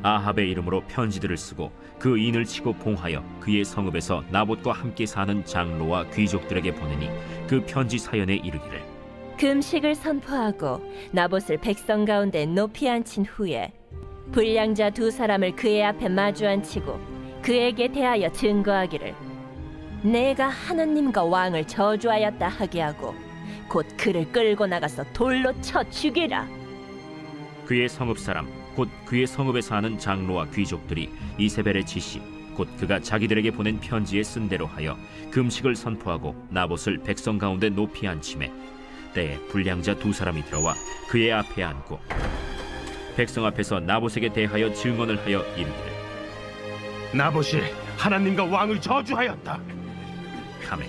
아합의 이름으로 편지들을 쓰고 그 인을 치고 봉하여 그의 성읍에서 나봇과 함께 사는 장로와 귀족들에게 보내니 그 편지 사연에 이르기를 금식을 선포하고 나봇을 백성 가운데 높이 앉힌 후에 불량자 두 사람을 그의 앞에 마주 앉히고 그에게 대하여 증거하기를 내가 하나님과 왕을 저주하였다 하게 하고 곧 그를 끌고 나가서 돌로 쳐 죽이라. 그의 성읍 사람 곧 그의 성읍에 사는 장로와 귀족들이 이세벨의 지시 곧 그가 자기들에게 보낸 편지에 쓴 대로 하여 금식을 선포하고 나봇을 백성 가운데 높이 앉히매 때에 불량자 두 사람이 들어와 그의 앞에 앉고 백성 앞에서 나봇에게 대하여 증언을 하여 이르기를 나봇이 하나님과 왕을 저주하였다. 하매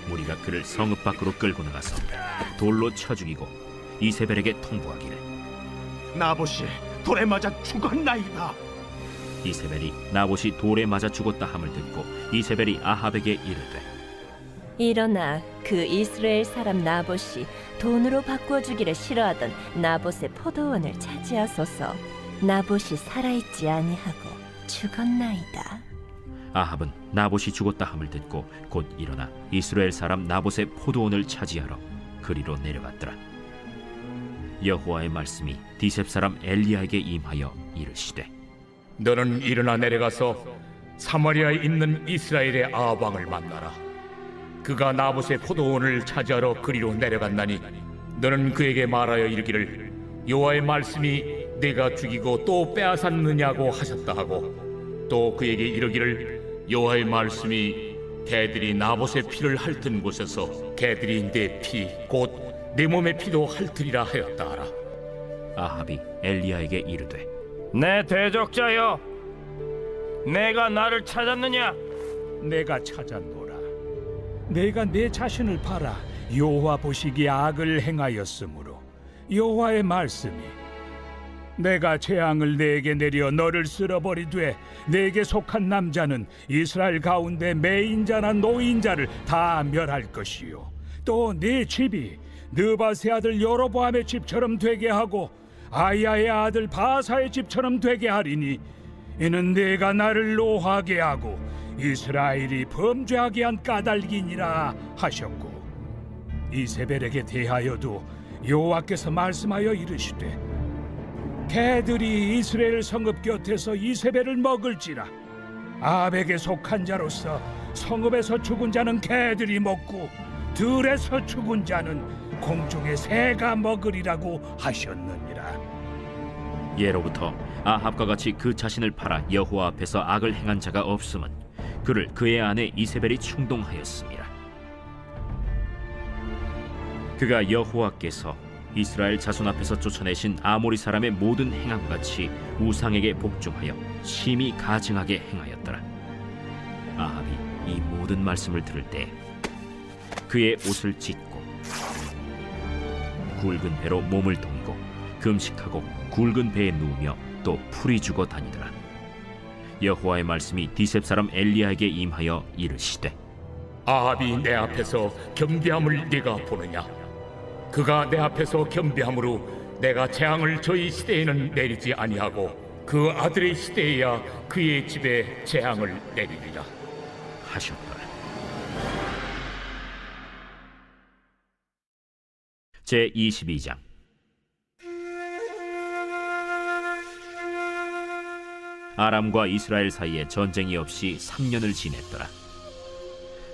무리가 그를 성읍 밖으로 끌고 나가서 돌로 쳐 죽이고 이세벨에게 통보하기를 나봇이 돌에 맞아 죽었나이다. 이세벨이 나봇이 돌에 맞아 죽었다 함을 듣고 이세벨이 아합에게 이르되 일어나 그 이스라엘 사람 나봇이 돈으로 바꿔주기를 싫어하던 나봇의 포도원을 차지하소서. 나봇이 살아있지 아니하고 죽었나이다. 아합은 나봇이 죽었다 함을 듣고 곧 일어나 이스라엘 사람 나봇의 포도원을 차지하러 그리로 내려갔더라. 여호와의 말씀이 디셉 사람 엘리야에게 임하여 이르시되 너는 일어나 내려가서 사마리아에 있는 이스라엘의 아합 왕을 만나라. 그가 나봇의 포도원을 차지하러 그리로 내려갔나니 너는 그에게 말하여 이르기를 여호와의 말씀이 내가 죽이고 또 빼앗았느냐고 하셨다 하고 또 그에게 이르기를 여호와의 말씀이 개들이 나봇의 피를 핥은 곳에서 개들이 내 피 곧 내 몸의 피도 핥으리라 하였다 하라. 아합이 엘리야에게 이르되 내 대적자여, 내가 나를 찾았느냐? 내가 찾았노라. 내가 내 자신을 팔아 여호와 보시기에 악을 행하였으므로 여호와의 말씀이 내가 재앙을 내게 내려 너를 쓸어버리되 내게 속한 남자는 이스라엘 가운데 매인자나 노인자를 다 멸할 것이요 또 네 집이 느바세 아들 여로보암의 집처럼 되게 하고 아야의 아들 바사의 집처럼 되게 하리니 이는 내가 나를 노하게 하고 이스라엘이 범죄하게 한 까닭이니라 하셨고 이세벨에게 대하여도 여호와께서 말씀하여 이르시되 개들이 이스라엘 성읍 곁에서 이세벨을 먹을지라 아합에게 속한 자로서 성읍에서 죽은 자는 개들이 먹고 들에서 죽은 자는 공중의 새가 먹으리라고 하셨느니라. 예로부터 아합과 같이 그 자신을 팔아 여호와 앞에서 악을 행한 자가 없음은 그를 그의 아내 이세벨이 충동하였습니다. 그가 여호와께서 이스라엘 자손 앞에서 쫓아내신 아모리 사람의 모든 행함과 같이 우상에게 복종하여 심히 가증하게 행하였더라. 아합이 이 모든 말씀을 들을 때 그의 옷을 찢고 굵은 배로 몸을 동이고 금식하고 굵은 배에 누우며 또 풀이 죽어 다니더라. 여호와의 말씀이 디셉 사람 엘리야에게 임하여 이르시되 아합이 내 앞에서 겸비함을 네가 보느냐? 그가 내 앞에서 겸비함으로 내가 재앙을 저희 시대에는 내리지 아니하고 그 아들의 시대에야 그의 집에 재앙을 내리리라 하셨더라. 제22장 아람과 이스라엘 사이에 전쟁이 없이 3년을 지냈더라.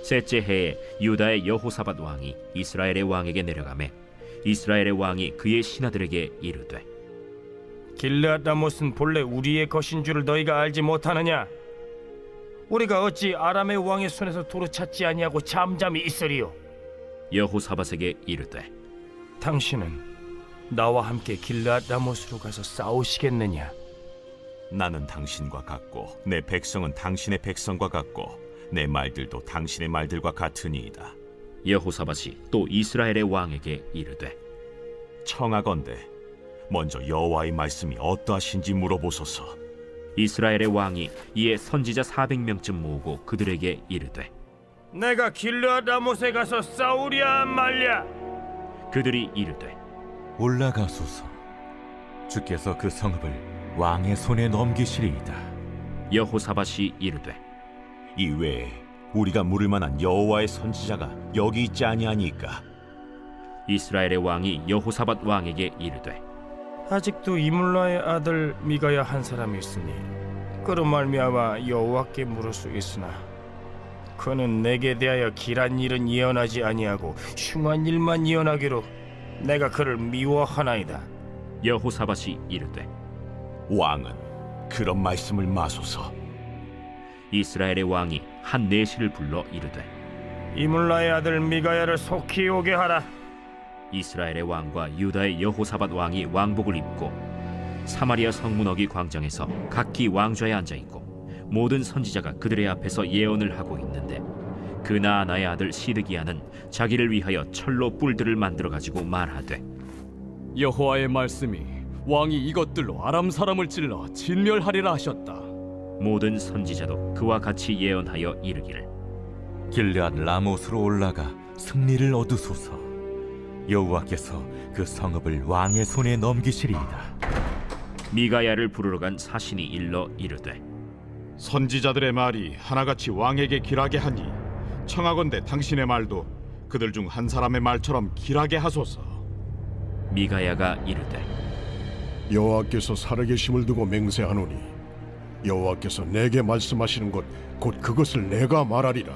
셋째 해에 유다의 여호사밧 왕이 이스라엘의 왕에게 내려가매 이스라엘의 왕이 그의 신하들에게 이르되 길르앗 라못은 본래 우리의 것인 줄을 너희가 알지 못하느냐? 우리가 어찌 아람의 왕의 손에서 도로 찾지 아니하고 잠잠히 있으리요? 여호사밧에게 이르되 당신은 나와 함께 길르앗 라못으로 가서 싸우시겠느냐? 나는 당신과 같고 내 백성은 당신의 백성과 같고 내 말들도 당신의 말들과 같으니이다. 여호사밧이 또 이스라엘의 왕에게 이르되 청하건대 먼저 여호와의 말씀이 어떠하신지 물어보소서. 이스라엘의 왕이 이에 선지자 400명쯤 모으고 그들에게 이르되 내가 길르앗 라못에 가서 싸우랴 말랴. 그들이 이르되 올라가소서. 주께서 그 성읍을 왕의 손에 넘기시리이다. 여호사밧이 이르되 이 외에 우리가 물을 만한 여호와의 선지자가 여기 있지 아니하니까. 이스라엘의 왕이 여호사밧 왕에게 이르되 아직도 이물라의 아들 미가야 한 사람이 있으니 그로 말미암아 여호와께 물을 수 있으나 그는 내게 대하여 길한 일은 예언하지 아니하고 흉한 일만 예언하기로 내가 그를 미워하나이다. 여호사밧이 이르되 왕은 그런 말씀을 마소서. 이스라엘의 왕이 한 내시를 불러 이르되 이물라의 아들 미가야를 속히 오게 하라. 이스라엘의 왕과 유다의 여호사밧 왕이 왕복을 입고 사마리아 성문 어기 광장에서 각기 왕좌에 앉아 있고 모든 선지자가 그들의 앞에서 예언을 하고 있는데 그나아나의 아들 시드기야는 자기를 위하여 철로 뿔들을 만들어 가지고 말하되 여호와의 말씀이 왕이 이것들로 아람 사람을 찔러 진멸하리라 하셨다. 모든 선지자도 그와 같이 예언하여 이르기를 길르앗 라못으로 올라가 승리를 얻으소서. 여호와께서 그 성읍을 왕의 손에 넘기시리이다. 미가야를 부르러 간 사신이 일러 이르되 선지자들의 말이 하나같이 왕에게 길하게 하니 청하건대 당신의 말도 그들 중 한 사람의 말처럼 길하게 하소서. 미가야가 이르되 여호와께서 살아계심을 두고 맹세하노니 여호와께서 내게 말씀하시는 것 곧 그것을 내가 말하리라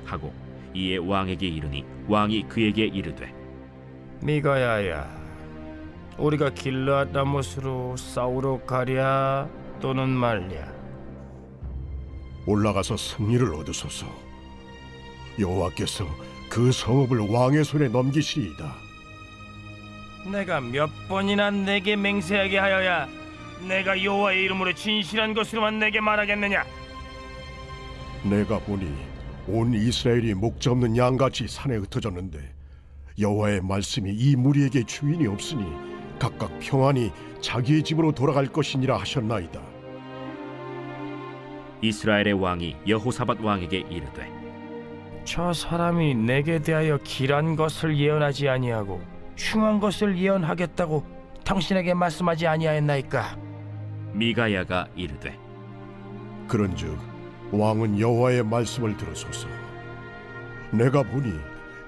하고 이에 왕에게 이르니 왕이 그에게 이르되 미가야야, 우리가 길르앗 라못으로 싸우러 가랴 또는 말랴. 올라가서 승리를 얻으소서. 여호와께서 그 성읍을 왕의 손에 넘기시리이다. 내가 몇 번이나 내게 맹세하게 하여야 내가 여호와의 이름으로 진실한 것으로만 내게 말하겠느냐? 내가 보니 온 이스라엘이 목자 없는 양같이 산에 흩어졌는데 여호와의 말씀이 이 무리에게 주인이 없으니 각각 평안히 자기의 집으로 돌아갈 것이니라 하셨나이다. 이스라엘의 왕이 여호사밧 왕에게 이르되 저 사람이 내게 대하여 길한 것을 예언하지 아니하고 흉한 것을 예언하겠다고 당신에게 말씀하지 아니하였나이까? 미가야가 이르되 그런즉 왕은 여호와의 말씀을 들으소서. 내가 보니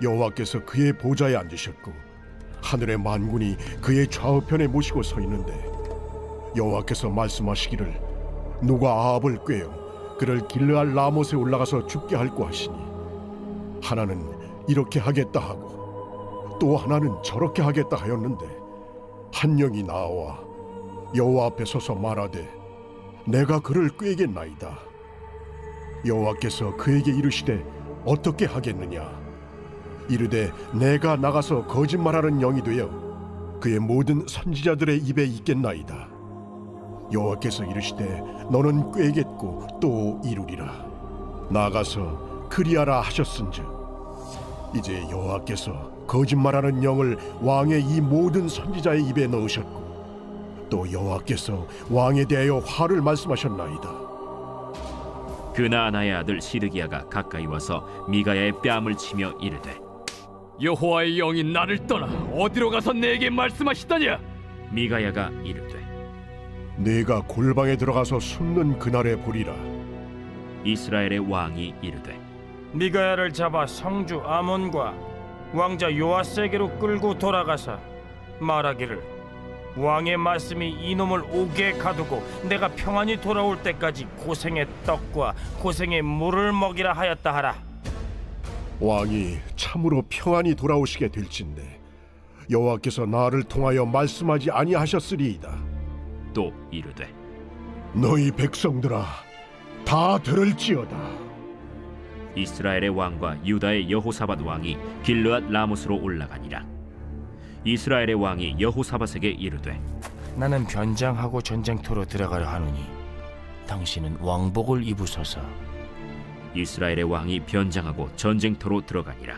여호와께서 그의 보좌에 앉으셨고 하늘의 만군이 그의 좌우편에 모시고 서 있는데 여호와께서 말씀하시기를 누가 아합을 꾀어 그를 길르앗 라못에 올라가서 죽게 할고 하시니 하나는 이렇게 하겠다 하고 또 하나는 저렇게 하겠다 하였는데 한 영이 나와 여호와 앞에 서서 말하되 내가 그를 꾀겠나이다. 여호와께서 그에게 이르시되 어떻게 하겠느냐? 이르되 내가 나가서 거짓말하는 영이 되어 그의 모든 선지자들의 입에 있겠나이다. 여호와께서 이르시되 너는 꾀겠고 또 이루리라. 나가서 그리하라 하셨은즉 이제 여호와께서 거짓말하는 영을 왕의 이 모든 선지자의 입에 넣으셨고 또 여호와께서 왕에 대하여 화를 말씀하셨나이다. 그나아나의 아들 시드기야가 가까이 와서 미가야의 뺨을 치며 이르되 여호와의 영이 나를 떠나 어디로 가서 내게 말씀하시더냐? 미가야가 이르되 네가 골방에 들어가서 숨는 그날에 보리라. 이스라엘의 왕이 이르되 미가야를 잡아 성주 아몬과 왕자 요아스에게로 끌고 돌아가서 말하기를 왕의 말씀이 이놈을 옥에 가두고 내가 평안히 돌아올 때까지 고생의 떡과 고생의 물을 먹이라 하였다 하라. 왕이 참으로 평안히 돌아오시게 될진데 여호와께서 나를 통하여 말씀하지 아니하셨으리이다. 또 이르되 너희 백성들아 다 들을지어다. 이스라엘의 왕과 유다의 여호사밧 왕이 길르앗 라못으로 올라가니라. 이스라엘의 왕이 여호사밧에게 이르되 나는 변장하고 전쟁터로 들어가려 하노니 당신은 왕복을 입으소서. 이스라엘의 왕이 변장하고 전쟁터로 들어가니라.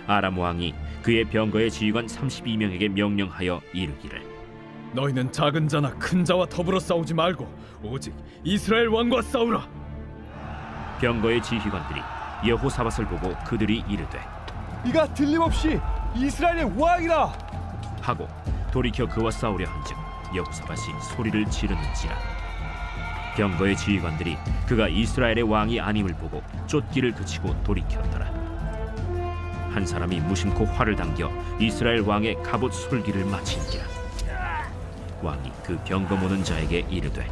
아람 왕이 그의 병거의 지휘관 32명에게 명령하여 이르기를 너희는 작은 자나 큰 자와 더불어 싸우지 말고 오직 이스라엘 왕과 싸우라. 병거의 지휘관들이 여호사밧을 보고 그들이 이르되 이가 틀림없이 이스라엘의 왕이라 하고 돌이켜 그와 싸우려 한즉 여호사밧이 소리를 지르는지라. 병거의 지휘관들이 그가 이스라엘의 왕이 아님을 보고 쫓기를 그치고 돌이켰더라. 한 사람이 무심코 활을 당겨 이스라엘 왕의 갑옷 솔기를 마친지라. 왕이 그 병거 모는 자에게 이르되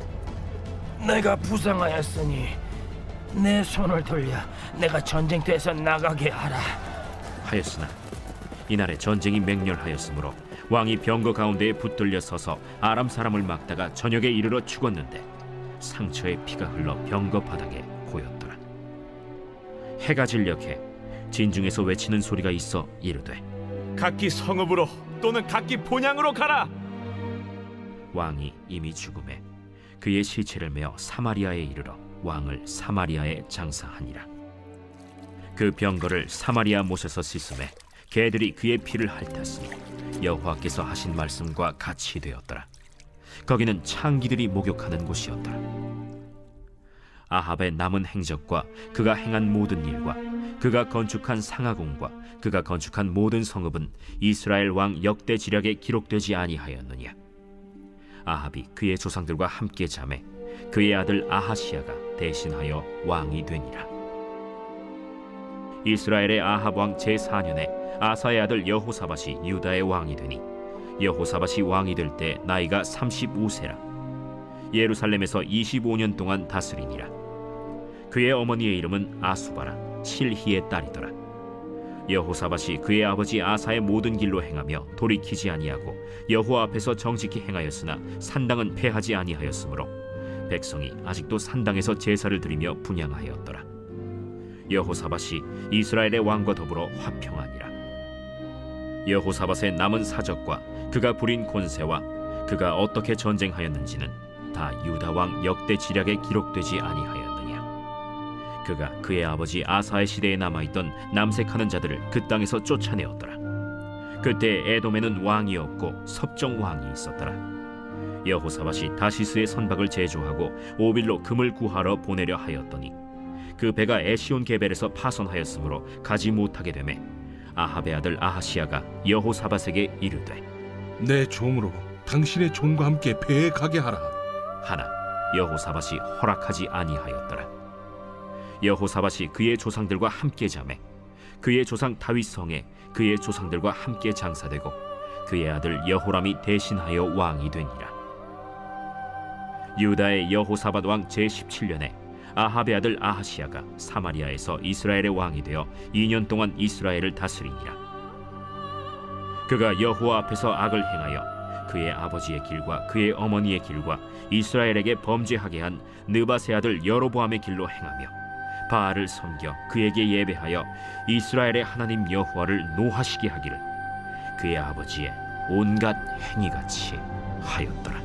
내가 부상하였으니 내 손을 돌려 내가 전쟁터에서 나가게 하라 하였으나 이날에 전쟁이 맹렬하였으므로 왕이 병거 가운데에 붙들려 서서 아람 사람을 막다가 저녁에 이르러 죽었는데 상처에 피가 흘러 병거 바닥에 고였더라. 해가 진녘에 진중에서 외치는 소리가 있어 이르되 각기 성읍으로 또는 각기 본향으로 가라. 왕이 이미 죽음에 그의 시체를 메어 사마리아에 이르러 왕을 사마리아에 장사하니라. 그 병거를 사마리아 못에서 씻음에 개들이 그의 피를 핥았으니 여호와께서 하신 말씀과 같이 되었더라. 거기는 창기들이 목욕하는 곳이었더라. 아합의 남은 행적과 그가 행한 모든 일과 그가 건축한 상하궁과 그가 건축한 모든 성읍은 이스라엘 왕 역대 지략에 기록되지 아니하였느냐. 아합이 그의 조상들과 함께 잠에 그의 아들 아하시야가 대신하여 왕이 되니라. 이스라엘의 아합 왕 제4년에 아사의 아들 여호사밧이 유다의 왕이 되니 여호사밧이 왕이 될 때 나이가 35세라. 예루살렘에서 25년 동안 다스리니라. 그의 어머니의 이름은 아수바라 실히의 딸이더라. 여호사밧이 그의 아버지 아사의 모든 길로 행하며 돌이키지 아니하고 여호와 앞에서 정직히 행하였으나 산당은 패하지 아니하였으므로 백성이 아직도 산당에서 제사를 드리며 분향하였더라. 여호사밧이 이스라엘의 왕과 더불어 화평하니라. 여호사밧의 남은 사적과 그가 부린 권세와 그가 어떻게 전쟁하였는지는 다 유다 왕 역대 지략에 기록되지 아니하였느냐. 그가 그의 아버지 아사의 시대에 남아있던 남색하는 자들을 그 땅에서 쫓아내었더라. 그때 에돔에는 왕이 없고 섭정 왕이 있었더라. 여호사밧이 다시스의 선박을 제조하고 오빌로 금을 구하러 보내려 하였더니 그 배가 에시온 게벨에서 파손하였으므로 가지 못하게 되매 아합의 아들 아하시야가 여호사밧에게 이르되 내 종으로 당신의 종과 함께 배에 가게 하라 하나 여호사밧이 허락하지 아니하였더라. 여호사밧이 그의 조상들과 함께 잠에 그의 조상 다윗 성에 그의 조상들과 함께 장사되고 그의 아들 여호람이 대신하여 왕이 되니라. 유다의 여호사밧 왕 제17년에 아합의 아들 아하시야가 사마리아에서 이스라엘의 왕이 되어 2년 동안 이스라엘을 다스리니라. 그가 여호와 앞에서 악을 행하여 그의 아버지의 길과 그의 어머니의 길과 이스라엘에게 범죄하게 한 느밧의 아들 여로보암의 길로 행하며 바알을 섬겨 그에게 예배하여 이스라엘의 하나님 여호와를 노하시게 하기를 그의 아버지의 온갖 행위같이 하였더라.